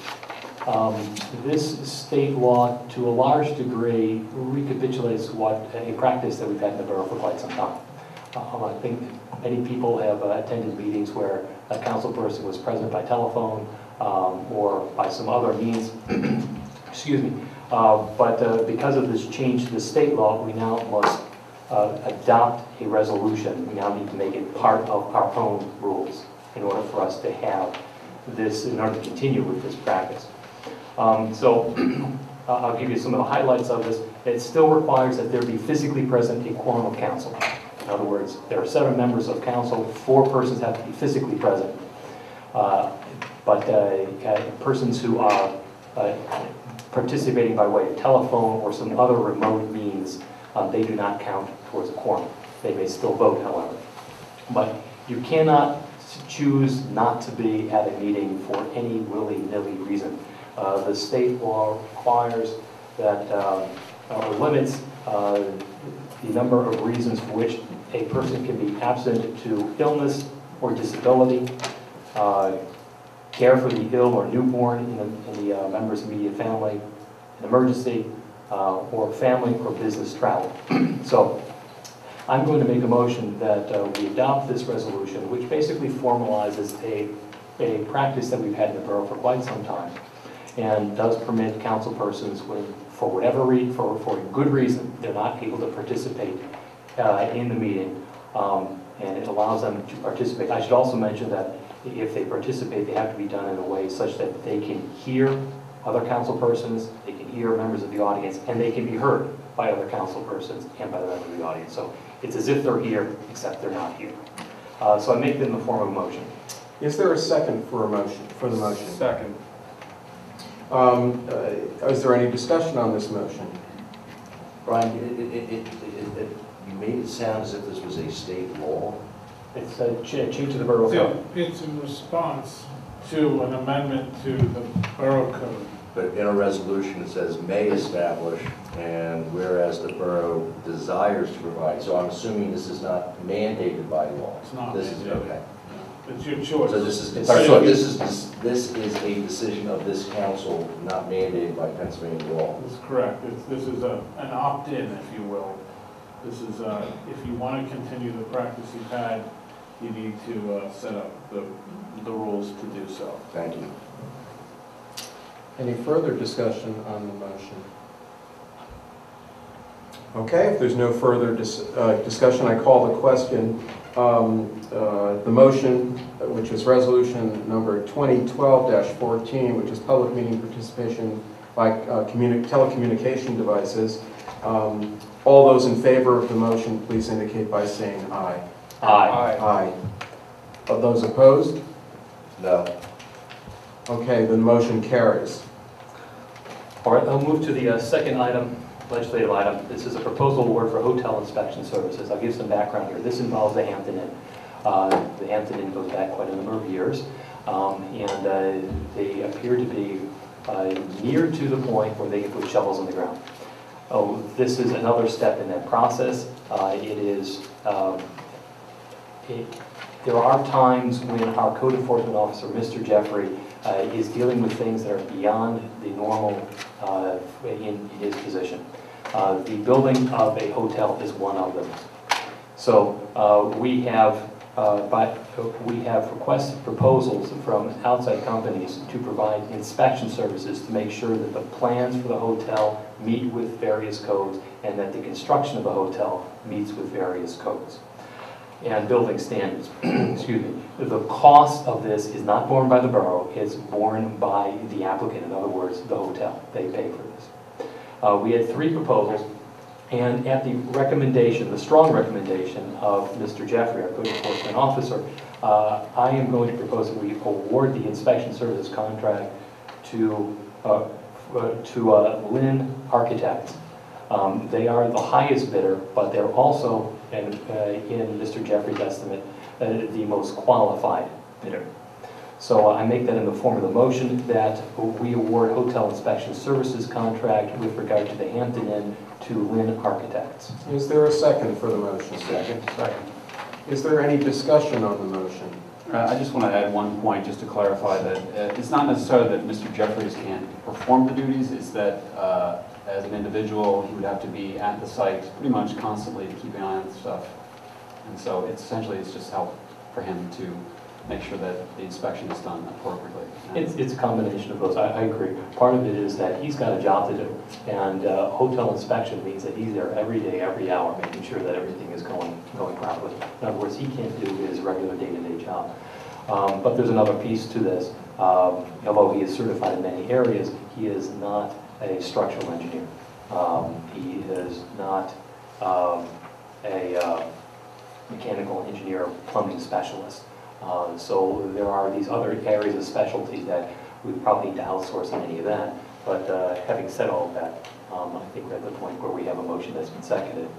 This state law, to a large degree, recapitulates what a practice that we've had in the borough for quite some time. I think many people have attended meetings where a council person was present by telephone or by some other means. Excuse me. But because of this change to the state law, we now must adopt a resolution. We now need to make it part of our own rules in order for us to have this, in order to continue with this practice. So I'll give you some of the highlights of this. It still requires that there be physically present a quorum of council. In other words, there are 7 members of council, 4 persons have to be physically present. But persons who are participating by way of telephone or some other remote means, they do not count towards a quorum. They may still vote, however. But you cannot choose not to be at a meeting for any willy-nilly reason. The state law requires that, or limits the number of reasons for which a person can be absent to illness or disability, care for the ill or newborn in the member's immediate family, an emergency, or family or business travel. So I'm going to make a motion that we adopt this resolution, which basically formalizes a practice that we've had in the borough for quite some time, and does permit council persons when, for whatever reason, for a good reason, they're not able to participate in the meeting, and it allows them to participate. I should also mention that if they participate, they have to be done in a way such that they can hear other council persons, they can hear members of the audience, and they can be heard by other council persons and by the members of the audience. So it's as if they're here, except they're not here. So I make it in the form of a motion. Is there a second for the motion? Second. Is there any discussion on this motion? Brian, you made it sound as if this was a state law. It's a change to the borough code. It's in response to an amendment to the Borough Code. But in a resolution, it says may establish, and whereas the borough desires to provide. So I'm assuming this is not mandated by law. It's not This is, mandated. okay. It's your choice. So this is, It's our choice. this is a decision of this council, not mandated by Pennsylvania law. That's correct. This is an opt-in, if you will. This is, if you want to continue the practice you've had, you need to set up the rules to do so. Thank you. Any further discussion on the motion? Okay, if there's no further discussion, I call the question. The motion, which is resolution number 2012-14, which is public meeting participation by telecommunication devices. All those in favor of the motion, please indicate by saying aye. Aye. Aye. Of those opposed? No. Okay, the motion carries. All right, I'll move to the second item, legislative item. This is a proposal award for hotel inspection services. I'll give some background here. This involves the Hampton Inn. The Hampton Inn goes back quite a number of years, and they appear to be near to the point where they can put shovels in the ground. Oh, this is another step in that process. There are times when our code enforcement officer, Mr. Jeffrey, is dealing with things that are beyond the normal in his position. The building of a hotel is one of them. So we have requested proposals from outside companies to provide inspection services to make sure that the plans for the hotel meet with various codes and that the construction of the hotel meets with various codes and building standards. Excuse me. The cost of this is not borne by the borough, it's borne by the applicant, in other words, the hotel. They pay for this. We had 3 proposals, and at the recommendation, the strong recommendation of Mr. Jeffrey, our code enforcement officer, I am going to propose that we award the inspection services contract to Lynn Architects. They are the highest bidder, but they're also, in Mr. Jeffrey's estimate, the most qualified bidder. So I make that in the form of the motion that we award hotel inspection services contract with regard to the Hampton Inn to Lynn Architects. Is there a second for the motion? Second. Second. Is there any discussion on the motion? I just want to add one point, just to clarify that it's not necessarily that Mr. Jeffries can't perform the duties, it's that as an individual, he would have to be at the site pretty much constantly to keep an eye on stuff. And so it's just help for him to make sure that the inspection is done appropriately. It's a combination of those. I agree. Part of it is that he's got a job to do, and hotel inspection means that he's there every day, every hour, making sure that everything is going properly. In other words, he can't do his regular day-to-day job. But there's another piece to this. Although he is certified in many areas, he is not a structural engineer. He is not a mechanical engineer, plumbing specialist. So there are these other areas of specialty that we probably need to outsource in any event. But having said all of that, I think we're at the point where we have a motion that's been seconded.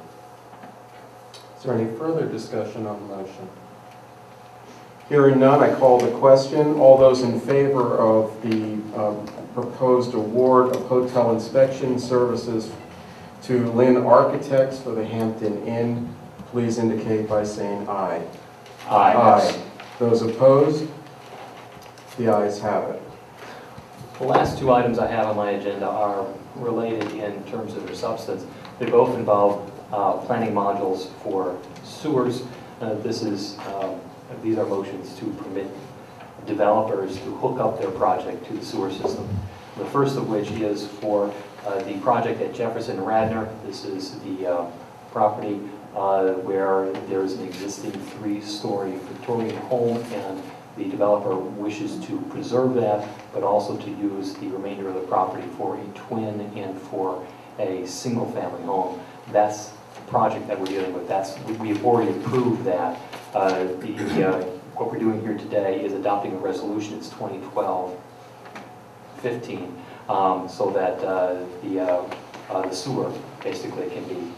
Is there any further discussion on the motion? Hearing none, I call the question. All those in favor of the proposed award of hotel inspection services to Lynn Architects for the Hampton Inn, please indicate by saying aye. Aye. Aye. Those opposed? The ayes have it. The last 2 items I have on my agenda are related in terms of their substance. They both involve planning modules for sewers. These are motions to permit developers to hook up their project to the sewer system. The first of which is for the project at Jefferson Radnor. This is the property where there is an existing 3-story Victorian home, and the developer wishes to preserve that, but also to use the remainder of the property for a twin and for a single-family home. That's the project that we're dealing with. We have already approved that. What we're doing here today is adopting a resolution. It's 2012-15, so that the sewer basically can be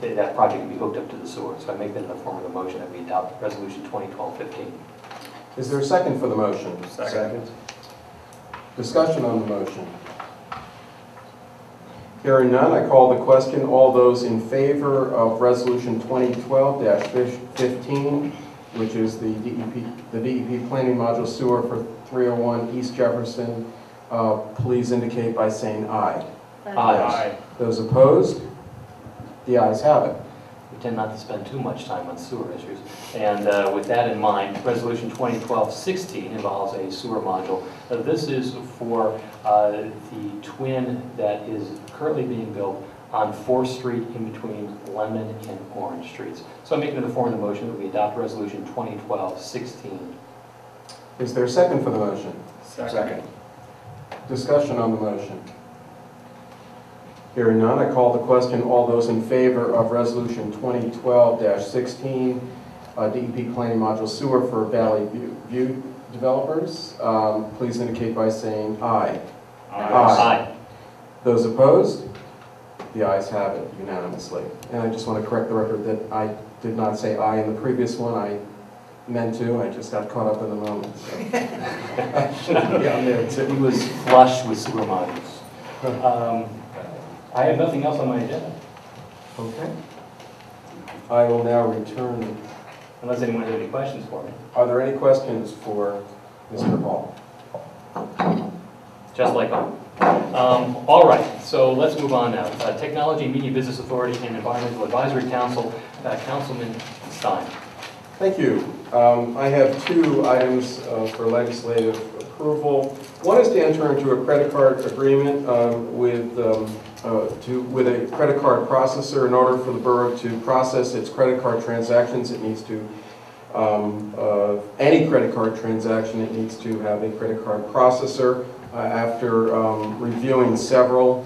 that project can be hooked up to the sewer. So I make that in the form of a motion that we adopt Resolution 2012-15. Is there a second for the motion? Second. Discussion on the motion. Hearing none, I call the question. All those in favor of Resolution 2012-15, which is the DEP Planning Module Sewer for 301 East Jefferson, please indicate by saying aye. Aye. Those opposed? The ayes have it. We tend not to spend too much time on sewer issues. And with that in mind, Resolution 2012-16 involves a sewer module. This is for the twin that is currently being built on 4th Street in between Lemon and Orange Streets. So I'm making it in the form of the motion that we adopt Resolution 2012-16. Is there a second for the motion? Second. Discussion on the motion. Hearing none, I call the question. All those in favor of Resolution 2012-16, DEP Planning Module Sewer for Valley View developers, please indicate by saying aye. Aye. Those opposed? The ayes have it unanimously. And I just want to correct the record that I did not say aye in the previous one. I meant to. I just got caught up in the moment. So. Yeah, I'm there too. He was flush with sewer modules. I have nothing else on my agenda. Okay. I will now return. Unless anyone has any questions for me. Are there any questions for Mr. Hall? Just like on. All right, so let's move on now. Technology, Media Business Authority, and Environmental Advisory Council, Councilman Stein. Thank you. I have two items for legislative approval. One is to enter into a credit card agreement with a credit card processor. In order for the borough to process its credit card transactions, it needs to, any credit card transaction, it needs to have a credit card processor. After reviewing several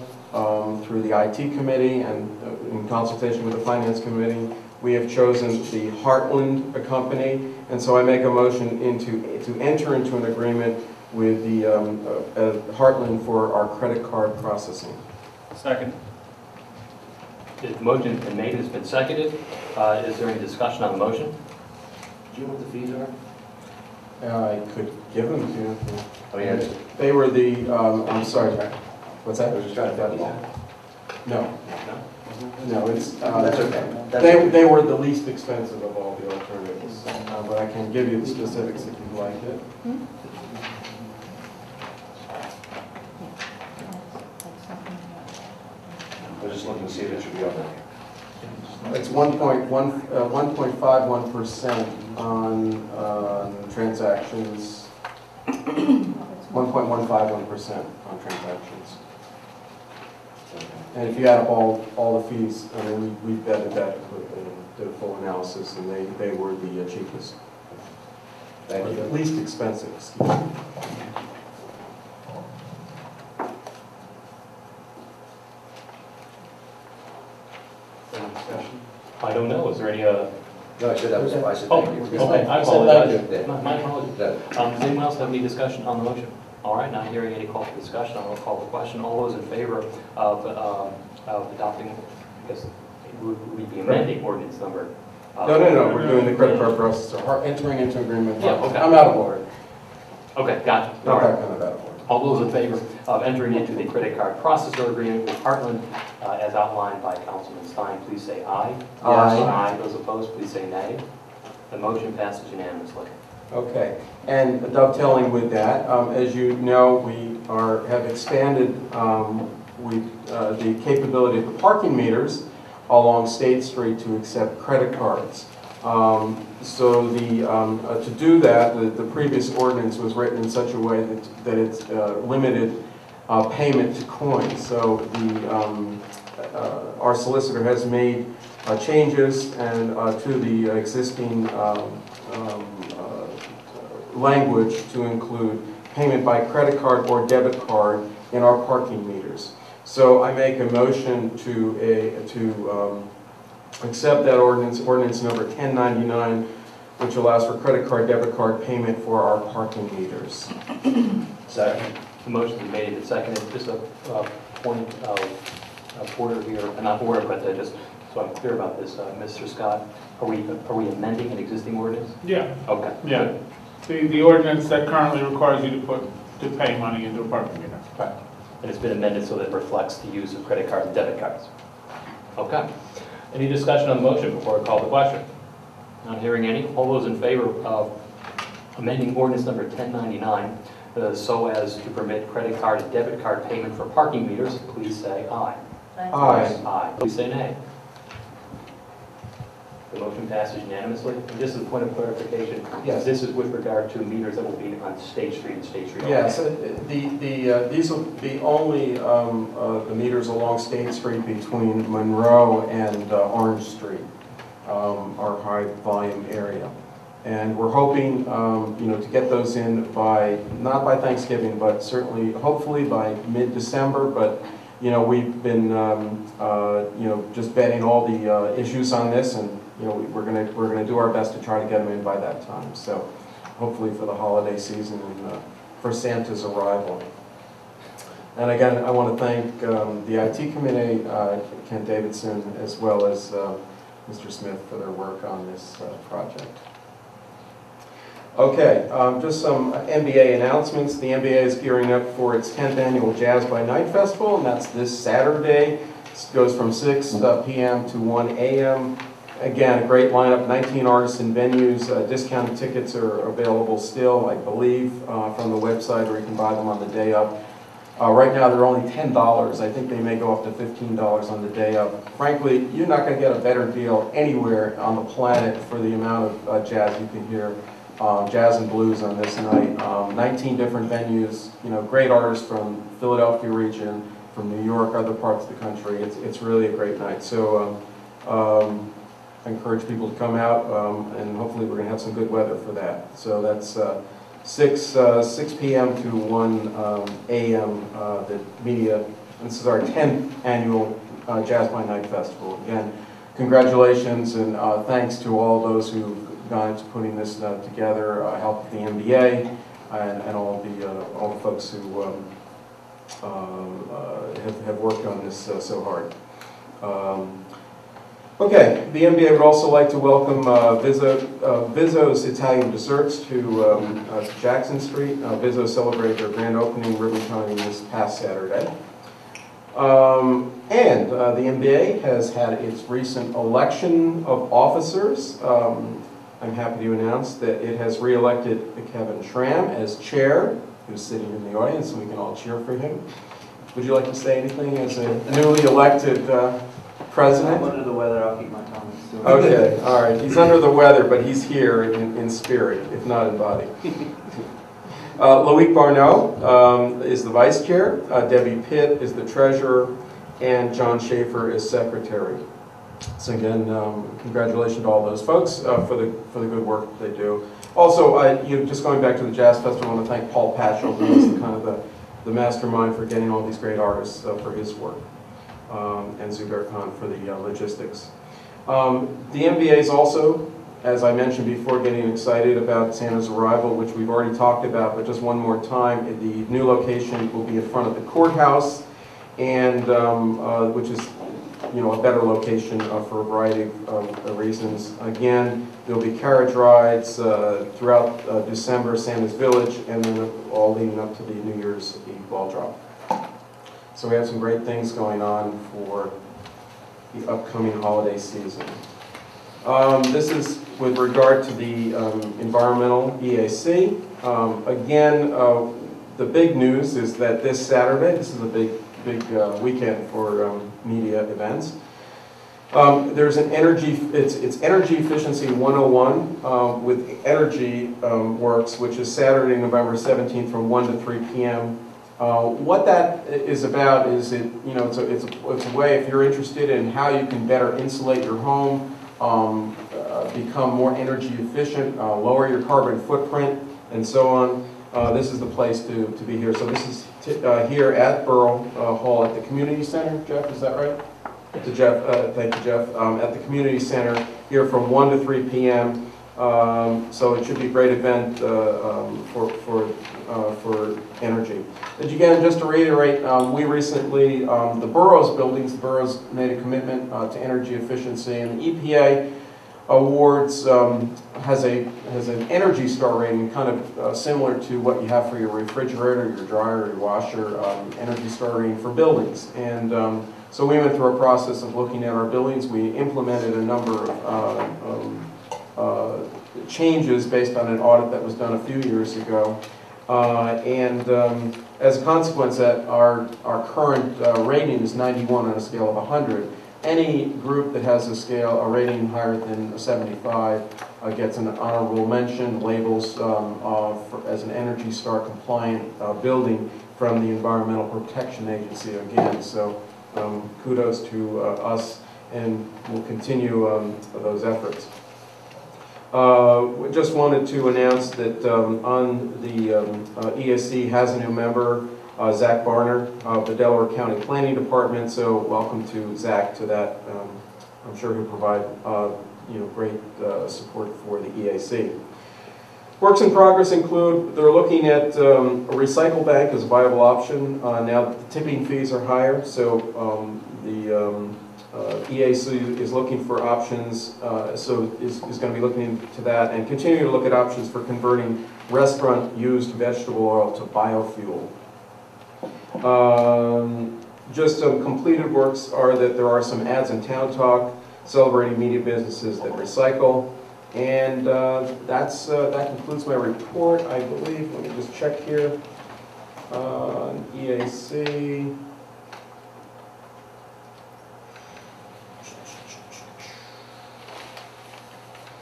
through the IT committee and in consultation with the finance committee, we have chosen the Heartland company, and so I make a motion to enter into an agreement with the Heartland for our credit card processing. Second. The motion has been made, it's been seconded. Is there any discussion on the motion? Do you know what the fees are? I could give them to you. I mean, They were the, I'm sorry, what's I that? was just trying to find them. No, no, it's, That's okay. they were the least expensive of all the alternatives, but I can give you the specifics if you'd like it. I was just looking to see if it should be on there. It's 1.51% on transactions, 1.151% on transactions. And if you add up all the fees, I mean, we vetted that, did a full analysis, and they were the cheapest. Thank Or you. the least expensive, excuse me. Any discussion? I don't know, is there any, No, I said that was, I said oh, thank you. okay, I Thank apologize. you. My apologies. That- Does anyone else have any discussion on the motion? All right, not hearing any call for discussion, I will call the question. All those in favor of adopting, I guess, would we be amending ordinance number? No, we're doing the credit card processor, entering into agreement. Yeah, okay. I'm out of order. Okay, gotcha. All Okay, right. I'm out of order. All those in favor of entering into the credit card processor agreement with Heartland as outlined by Councilman Stein, please say aye. Aye. Aye. Those opposed, please say nay. The motion passes unanimously. Okay, and dovetailing with that, as you know, we have expanded the capability of the parking meters along State Street to accept credit cards. So to do that, the previous ordinance was written in such a way that it's limited payment to coins. So our solicitor has made changes and to the existing language to include payment by credit card or debit card in our parking meters. So I make a motion to accept that ordinance number 1099, which allows for credit card, debit card payment for our parking meters. Second. The motion is made and seconded. Just a point of order here, not order, but just so so I'm clear about this, Mr. Scott, are we amending an existing ordinance? Yeah, Okay. yeah. The ordinance that currently requires you to pay money into a parking meter. Right. And it's been amended so that it reflects the use of credit cards and debit cards. Okay. Any discussion on the motion before I call the question? Not hearing any. All those in favor of amending ordinance number 1099 so as to permit credit card and debit card payment for parking meters, please say aye. Aye. Aye. Please say nay. The motion passes unanimously. And just as a point of clarification, Yes. this is with regard to meters that will be on State Street and State Street only. Yes, these will be only the meters along State Street between Monroe and Orange Street, our high volume area. And we're hoping, to get those in not by Thanksgiving, but certainly, hopefully by mid-December. But, we've been, just vetting all the issues on this, and, we're gonna do our best to try to get them in by that time. So hopefully for the holiday season and for Santa's arrival. And again, I want to thank the IT committee, Kent Davidson, as well as Mr. Smith for their work on this project. Okay, just some NBA announcements. The NBA is gearing up for its 10th annual Jazz by Night Festival, and that's this Saturday. It goes from 6 p.m. to 1 a.m. Again, a great lineup, 19 artists and venues. Discounted tickets are available still, I believe, from the website, or you can buy them on the day of. Right now, they're only $10. I think they may go up to $15 on the day of. Frankly, you're not going to get a better deal anywhere on the planet for the amount of jazz you can hear. Jazz and blues on this night. 19 different venues, great artists from Philadelphia region, from New York, other parts of the country. It's really a great night. So I encourage people to come out, and hopefully we're going to have some good weather for that. So that's 6 p.m. to 1 a.m. The media. This is our 10th annual Jazz by Night Festival. Again, congratulations and thanks to all those who've gone into putting this together, help the NBA and all the folks who have worked on this so hard. Okay, the NBA would also like to welcome Vizzo's Italian Desserts to Jackson Street. Vizzo celebrated their grand opening ribbon cutting this past Saturday. And the NBA has had its recent election of officers. I'm happy to announce that it has re-elected Kevin Schramm as chair, who's sitting in the audience, and we can all cheer for him. Would you like to say anything as a newly elected president? I'm under the weather, I'll keep my comments. Okay, all right. He's under the weather, but he's here in spirit, if not in body. Loic Barneau is the vice chair, Debbie Pitt is the treasurer, and John Schaefer is secretary. So again, congratulations to all those folks for the good work that they do. Also, just going back to the Jazz Festival, I want to thank Paul Patchell, who is kind of the mastermind for getting all these great artists for his work, and Zubair Khan for the logistics. The NBA is also, as I mentioned before, getting excited about Santa's arrival, which we've already talked about, but just one more time, the new location will be in front of the courthouse, and which is a better location for a variety of reasons. Again, there'll be carriage rides throughout December, Santa's Village, and then all leading up to the New Year's Eve ball drop. So we have some great things going on for the upcoming holiday season. This is with regard to the environmental EAC. Again, the big news is that this Saturday, this is a big weekend for media events. There's an it's Energy Efficiency 101 with Energy Works, which is Saturday, November 17th from 1 to 3 p.m. What that is about is it's a way, if you're interested in how you can better insulate your home, become more energy efficient, lower your carbon footprint, and so on. This is the place to be here. So this is here at Borough Hall at the Community Center. Jeff, is that right? To Jeff, thank you, Jeff. At the Community Center here from 1 to 3 p.m. So it should be a great event for energy. And again, just to reiterate, we recently, the borough's buildings, the borough's made a commitment to energy efficiency, and the EPA awards has an Energy Star rating, kind of similar to what you have for your refrigerator, your dryer, your washer, Energy Star rating for buildings. And so we went through a process of looking at our buildings. We implemented a number of changes based on an audit that was done a few years ago. As a consequence, that our current rating is 91 on a scale of 100. Any group that has a rating higher than a 75 gets an honorable mention, labels as an Energy Star compliant building from the Environmental Protection Agency again. So kudos to us, and we'll continue those efforts. We just wanted to announce that on the ESC has a new member, Zach Barner of the Delaware County Planning Department. So welcome to Zach to that. I'm sure he'll provide great support for the EAC. Works in progress include, they're looking at a recycle bank as a viable option. Now that the tipping fees are higher, so the EAC is looking for options, so is going to be looking into that and continue to look at options for converting restaurant-used vegetable oil to biofuel. Just some completed works are that there are some ads in Town Talk celebrating media businesses that recycle. And that concludes my report, I believe. Let me just check here. EAC.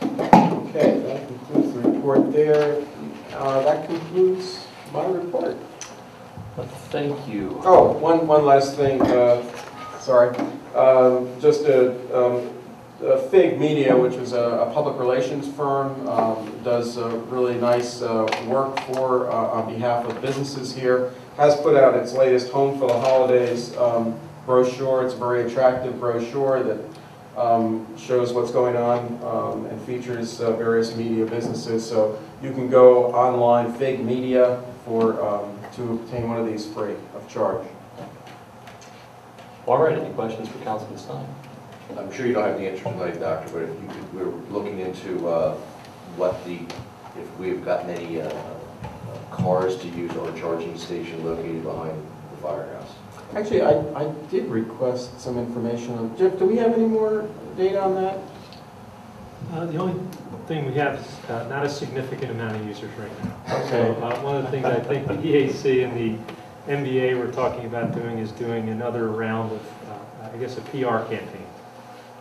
Okay, that concludes the report there. That concludes my report. Thank you. Oh, one last thing. Sorry. Just FIG Media, which is a public relations firm, does really nice work on behalf of businesses here, has put out its latest Home for the Holidays brochure. It's a very attractive brochure that shows what's going on and features various media businesses. So you can go online, FIG Media, to obtain one of these free of charge. All right, any questions for Councilman Stein? I'm sure you don't have the answer tonight, Doctor, but if you could, we're looking into if we've gotten any cars to use our charging station located behind the firehouse. Actually, I did request some information on, Jeff, do we have any more data on that? The only thing we have is not a significant amount of users right now. Okay. So one of the things I think the EAC and the NBA were talking about doing is doing another round of, I guess, a PR campaign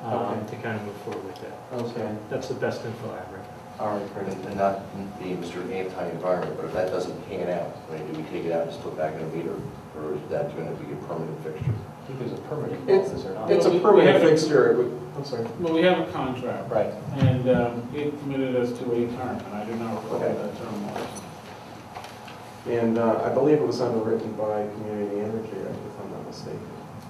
to kind of move forward with that. Okay. So that's the best info I have right now. All right, great. And not being Mr. Anti-environment, but if that doesn't pan out, do we take it out and just put it back in a meter, or is that going to be a permanent fixture? I think there's a permanent It's- process or not. It's a permanent fixture. I'm sorry. Well, we have a contract. Right. And it committed us to a term, and I do not recall what that term was. And I believe it was underwritten by Community Energy, if I'm not mistaken.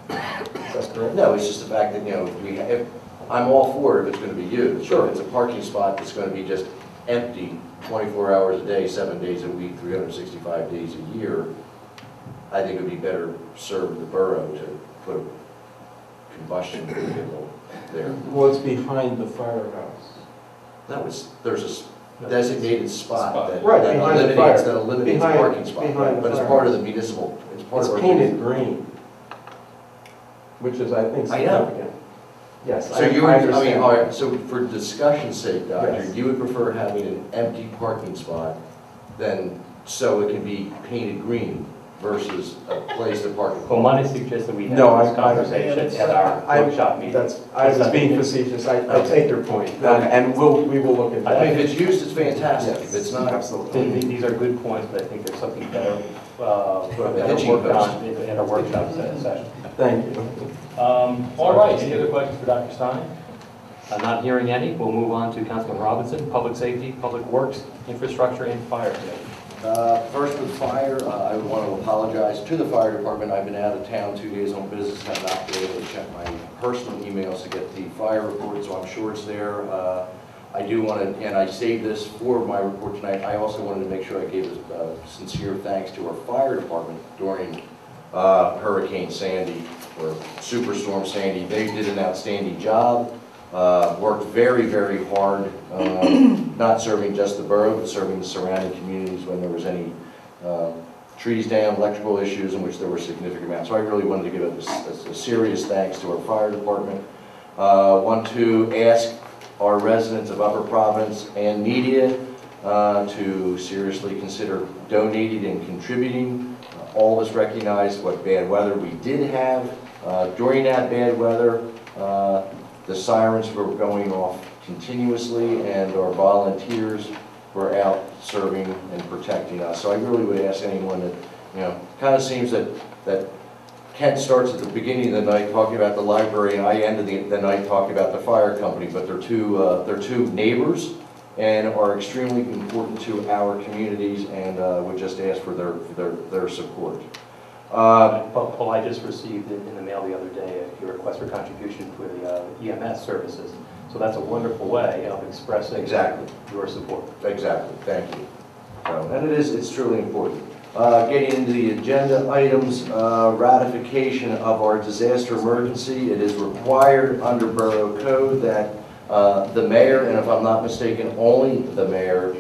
Is that correct? No, it's just the fact that, if I'm all for it if it's going to be used. Sure. If it's a parking spot that's going to be just empty 24 hours a day, 7 days a week, 365 days a year, I think it would be better served the borough to put a combustion vehicle there. Well, it's behind the firehouse. No, there's a designated spot that Right, that behind the eliminates fire. parking spot. Behind the But it's fire. part of the municipal, it's part It's of our. painted green, which is, I think, I know. significant. Yes, So you would, understand. all right, so for discussion's sake, Doctor, Yes. you would prefer having an empty parking spot than, so it can be painted green versus a place to park a Well, car? might I suggest that we have No, this conversation at our workshop meeting? I was being facetious. I take your point, and we will look at I mean, that. if it's used, it's fantastic. Yes, If it's not, absolutely. These are good points, but I think there's something better Hitching worked post. on in our workshop session. Thank you. All right, any other questions for Dr. Stein? I'm not hearing any. We'll move on to Councilman Robinson, Public Safety, Public Works, Infrastructure, and Fire Committee. First with fire, I would want to apologize to the fire department. I've been out of town 2 days on business, have not been able to check my personal emails to get the fire report, so I'm sure it's there. I do want to, and I saved this for my report tonight, I also wanted to make sure I gave sincere thanks to our fire department during Hurricane Sandy, or Superstorm Sandy. They did an outstanding job, worked very, very hard, not serving just the borough, but serving the surrounding communities when there was any trees down, electrical issues in which there were significant amounts. So I really wanted to give a serious thanks to our fire department. Want to ask our residents of Upper Providence and media to seriously consider donating and contributing. All of us recognize what bad weather we did have. During that bad weather, the sirens were going off continuously, and our volunteers were out serving and protecting us. So I really would ask anyone that, kind of seems that Kent starts at the beginning of the night talking about the library, and I end the night talking about the fire company, but they're two neighbors and are extremely important to our communities, and would just ask for their support. Paul, I just received in the mail the other day a request for contribution for the EMS services. So that's a wonderful way of expressing your support. Exactly, thank you. And it's truly important. Getting into the agenda items, ratification of our disaster emergency. It is required under Borough Code that the mayor, and if I'm not mistaken, only the mayor,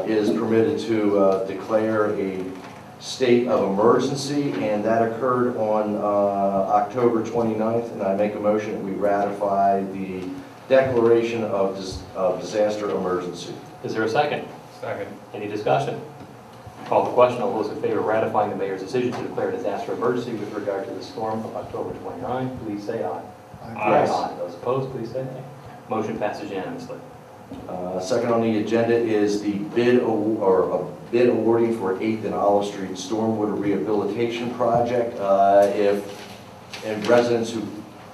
is permitted to declare a state of emergency, and that occurred on October 29th, and I make a motion that we ratify the declaration of disaster emergency. Is there a second? Second. Any discussion? Call the question. All those in favor of ratifying the mayor's decision to declare a disaster emergency with regard to the storm of October 29, please say aye. Yes. Aye. Those opposed, please say nay. Motion passes unanimously. Second on the agenda is the bid awarding for 8th and Olive Street Stormwater Rehabilitation Project. And residents who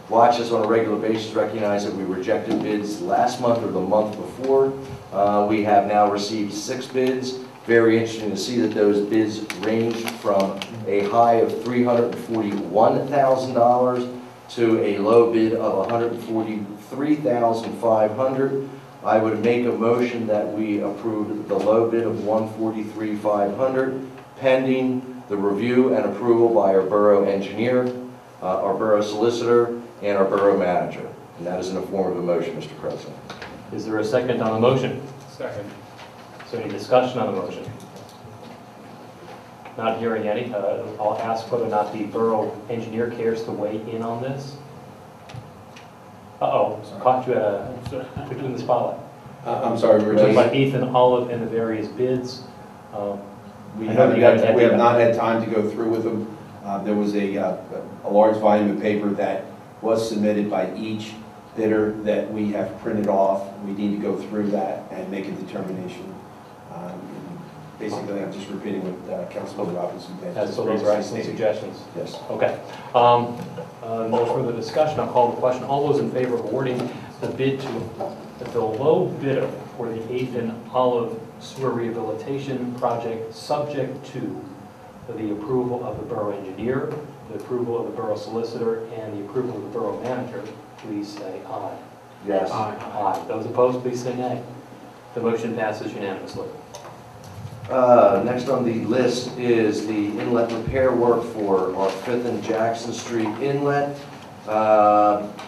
watch us on a regular basis recognize that we rejected bids last month or the month before. We have now received 6 bids. Very interesting to see that those bids range from a high of $341,000 to a low bid of $143,500. I would make a motion that we approve the low bid of $143,500 pending the review and approval by our borough engineer, our borough solicitor, and our borough manager. And that is in the form of a motion, Mr. President. Is there a second on the motion? Second. Is there any discussion on the motion? Not hearing any. I'll ask whether or not the borough engineer cares to weigh in on this. Uh-oh, caught you between the spotlight. I'm sorry, We're talking about 8th and Olive and the various bids. We have not had time to go through with them. There was a large volume of paper that was submitted by each bidder that we have printed off. We need to go through that and make a determination. Basically, I'm just repeating what Councilman Robinson did. So those are excellent suggestions. Yes. Okay. No further discussion. I'll call the question. All those in favor of awarding the bid to the low bidder for the 8th and Olive Sewer Rehabilitation Project, subject to the approval of the borough engineer, the approval of the borough solicitor, and the approval of the borough manager, please say aye. Yes. Aye. Those opposed, please say nay. The motion passes unanimously. Next on the list is the inlet repair work for our 5th and Jackson Street inlet.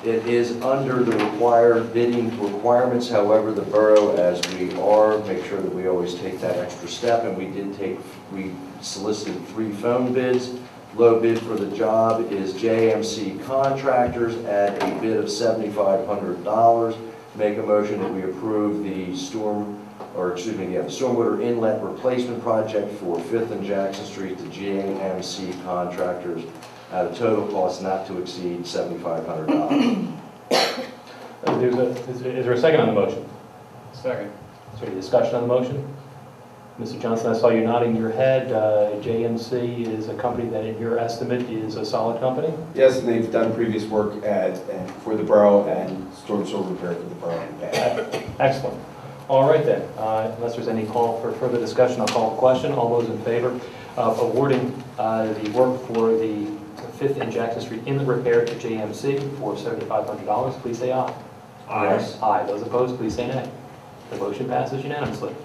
It is under the required bidding requirements. However, the borough, as we are, make sure that we always take that extra step, and we solicited 3 phone bids. Low bid for the job is JMC Contractors at a bid of $7,500. Make a motion that we approve the stormwater inlet replacement project for 5th and Jackson Street to JMC Contractors at a total cost not to exceed $7,500. Is there a second on the motion? Second. Is there any discussion on the motion? Mr. Johnson, I saw you nodding your head. JMC is a company that, in your estimate, is a solid company? Yes, and they've done previous work for the borough and storm sewer repair for the borough. Excellent. All right then, unless there's any call for further discussion, I'll call the question. All those in favor of awarding the work for the 5th and Jackson Street inlet repair to JMC for $7,500, please say aye. Aye. Yes. Aye. Those opposed, please say nay. The motion passes unanimously.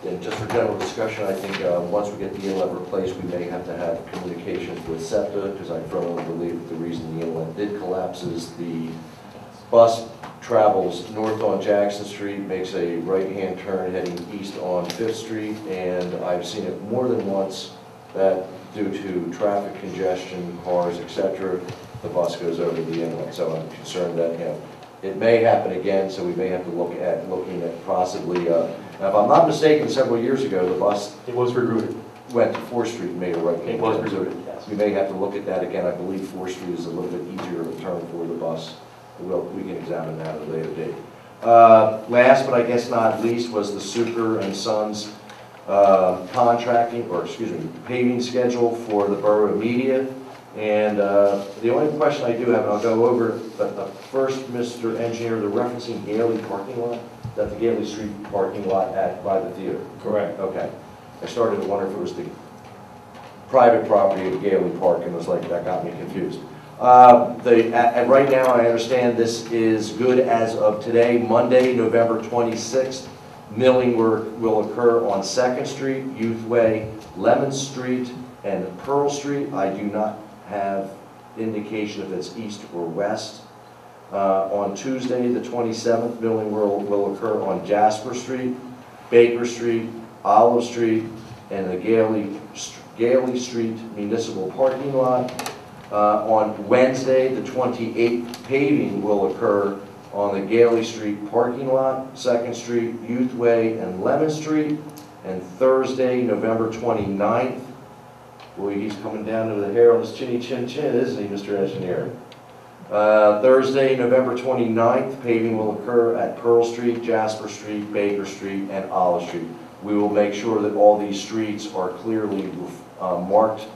And just for general discussion, I think once we get the inlet replaced, we may have to have communications with SEPTA, because I firmly believe that the reason the inlet did collapse is the bus travels north on Jackson Street, makes a right-hand turn heading east on 5th Street, and I've seen it more than once that due to traffic congestion, cars, etc., the bus goes over the inlet. So I'm concerned that, it may happen again, so we may have to looking at possibly, now if I'm not mistaken, several years ago, the bus It was rerouted. went to 4th Street and made a right-hand turn. It was rerouted, yes. We may have to look at that again. I believe 4th Street is a little bit easier of a turn for the bus. We can examine that at a later date. Last but I guess not least was the Super and Sons paving schedule for the Borough media. And the only question I do have, and I'll go over, but first, Mr. Engineer, the referencing Gailey parking lot, that's the Gailey Street parking lot by the theater. Correct. Okay. I started to wonder if it was the private property of Gailey Park, and it was like, that got me confused. Right now, I understand this is good as of today, Monday, November 26th. Milling work will occur on 2nd Street, Youth Way, Lemon Street, and Pearl Street. I do not have indication if it's east or west. On Tuesday, the 27th, milling will occur on Jasper Street, Baker Street, Olive Street, and the Gailey Street Municipal Parking Lot. On Wednesday, the 28th, paving will occur on the Gailey Street parking lot, 2nd Street, Youth Way, and Lemon Street. And Thursday, November 29th, boy, he's coming down to the hair on his chinny chin chin, isn't he, Mr. Engineer? Thursday, November 29th, paving will occur at Pearl Street, Jasper Street, Baker Street, and Olive Street. We will make sure that all these streets are clearly marked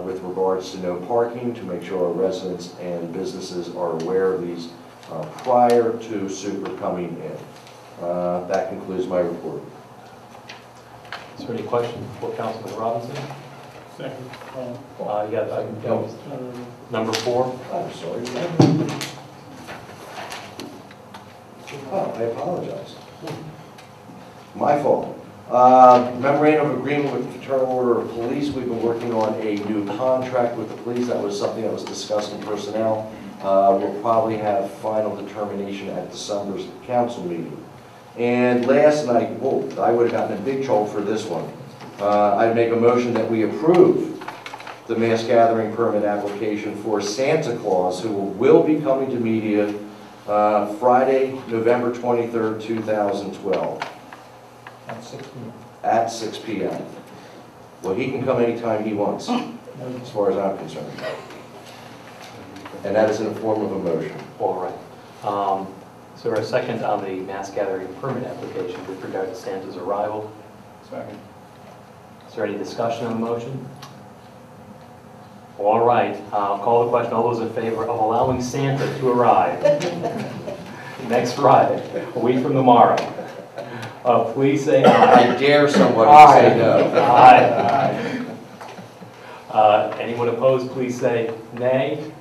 with regards to no parking, to make sure our residents and businesses are aware of these prior to Super coming in. That concludes my report. Is there any questions for Councilman Robinson? Second. Number 4. I'm sorry. Oh, I apologize. My fault. Memorandum of agreement with the Fraternal Order of Police. We've been working on a new contract with the police. That was something that was discussed in personnel. We'll probably have final determination at December's council meeting. And last night, I would have gotten in big trouble for this one. I'd make a motion that we approve the mass gathering permit application for Santa Claus, who will be coming to media Friday, November 23rd, 2012. At 6 p.m. At 6 p.m. Well, he can come anytime he wants, as far as I'm concerned. And that is in the form of a motion. All right. Is there a second on the mass gathering permit application with regard to Santa's arrival? Second. Is there any discussion on the motion? All right. I'll call the question. All those in favor of allowing Santa to arrive next Friday, a week from tomorrow, please say aye. I dare somebody to say no. Aye. Anyone opposed, please say nay.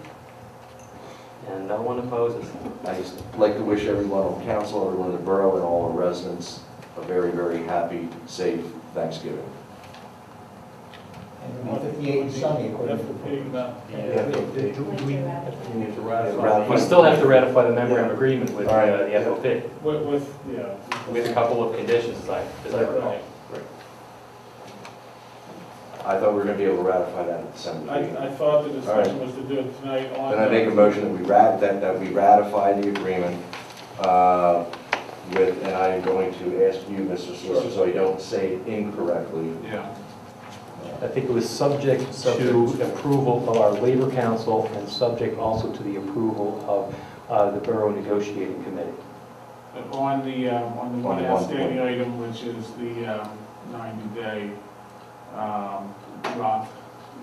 And no one opposes. I just like to wish everyone on council, everyone in the borough, and all the residents a very, very happy, safe Thanksgiving. And 58 and sunny, according to We still have to ratify the memorandum of agreement with the FOP. With a couple of conditions, as I recall. I thought we were going to be able to ratify that at December meeting. I thought the discussion was to do it tonight on. Then I make a motion that we ratify the agreement and I am going to ask you, Mr. Solicitor, so I don't say it incorrectly. Yeah. I think it was subject to approval of our Labor Council and subject also to the approval of the Borough Negotiating Committee. On the one one outstanding point. item, which is the 90-day Roth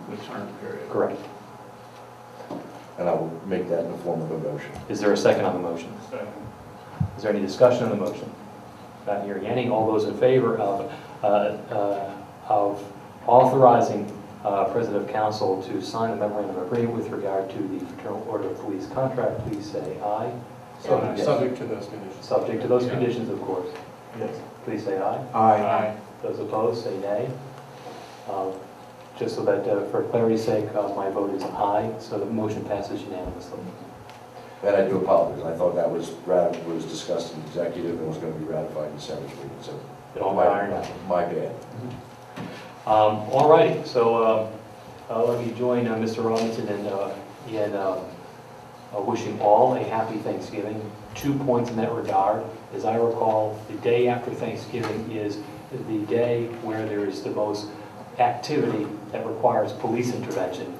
return period. Correct. And I will make that in the form of a motion. Is there a second on the motion? Second. Is there any discussion on the motion? Not hearing any. All those in favor of authorizing President of Council to sign the memorandum of agreement with regard to the Fraternal Order of Police contract, please say aye. Subject to those conditions. Subject to those conditions, of course. Yes. Please say aye. Aye. Those opposed, say nay. Just so that, for clarity's sake, my vote is aye, so the motion passes unanimously. And I do apologize, I thought that was discussed in executive and was going to be ratified in December's meeting, so. It all got ironed out. My bad. All righty, so let me join Mr. Robinson in wishing all a happy Thanksgiving. 2 points in that regard. As I recall, the day after Thanksgiving is the day where there is the most activity that requires police intervention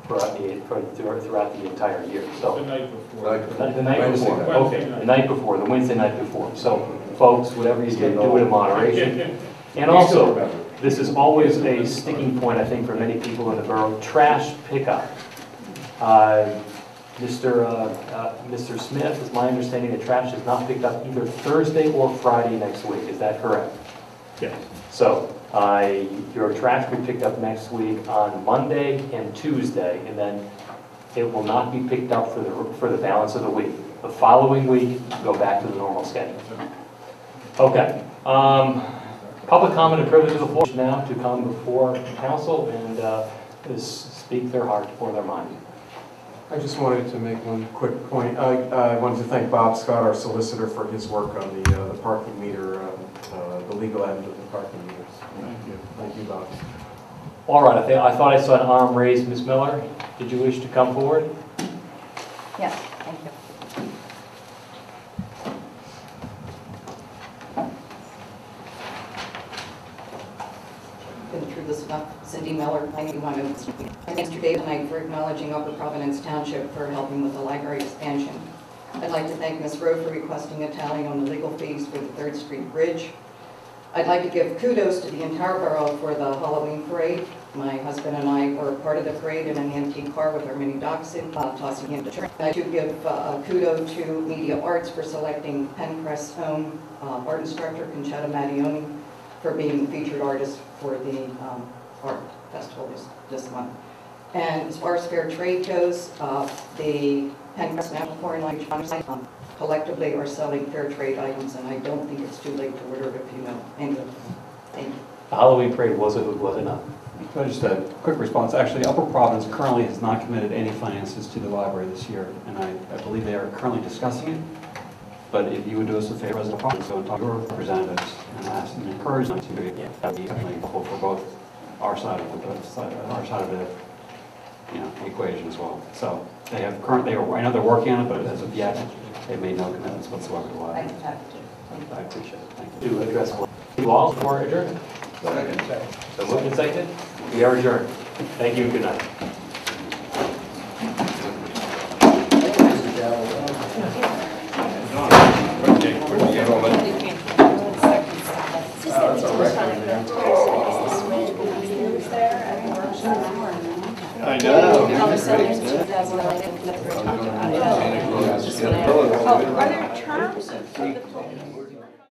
throughout the entire year. So The night before. the night Wednesday before, night. okay, the night before, the Wednesday night before. So folks, whatever you do, do it in moderation. And also, this is always a sticking point, I think, for many people in the borough, trash pickup. Mr. Smith, it's my understanding that trash is not picked up either Thursday or Friday next week, is that correct? Yes. So, your trash will be picked up next week on Monday and Tuesday, and then it will not be picked up for the balance of the week. The following week, go back to the normal schedule. Okay. Public comment and privilege of the floor now to come before council and speak their heart or their mind. I just wanted to make one quick point. I wanted to thank Bob Scott, our solicitor, for his work on the parking meter, the legal end of the parking meters. Thank you. Thank you, Bob. All right, I thought I saw an arm raised. Ms. Miller, did you wish to come forward? Yes, thank you. Been through this enough. Cindy Miller, I want to thank Mr. Dave tonight for acknowledging Upper Providence Township for helping with the library expansion. I'd like to thank Ms. Rowe for requesting a tally on the legal fees for the 3rd Street Bridge. I'd like to give kudos to the entire borough for the Halloween parade. My husband and I were part of the parade in an antique car with our mini dachshund, tossing him to church. I do give kudos to Media Arts for selecting Pencrest's own art instructor, Conchetta Mattioni, for being the featured artist for the art festival this month. And as far as fair trade goes, the Pencrest National Foreign Language Fund collectively are selling fair trade items, and I don't think it's too late to order it if you know any of them. Thank you. The Halloween parade was it not? Just a quick response. Actually, Upper Providence currently has not committed any finances to the library this year, and I believe they are currently discussing it. But if you would do us a favor as a Providence, go and talk to your representatives and ask and encourage them to do it. That would be definitely helpful for both our side of the equation as well. So they have I know they're working on it, but as of yet, they've made no commitments whatsoever to the library. I appreciate it. Thank you. To address you all for adjournment. So moved and seconded. We are adjourned. Thank you and good night. I know. Oh, are there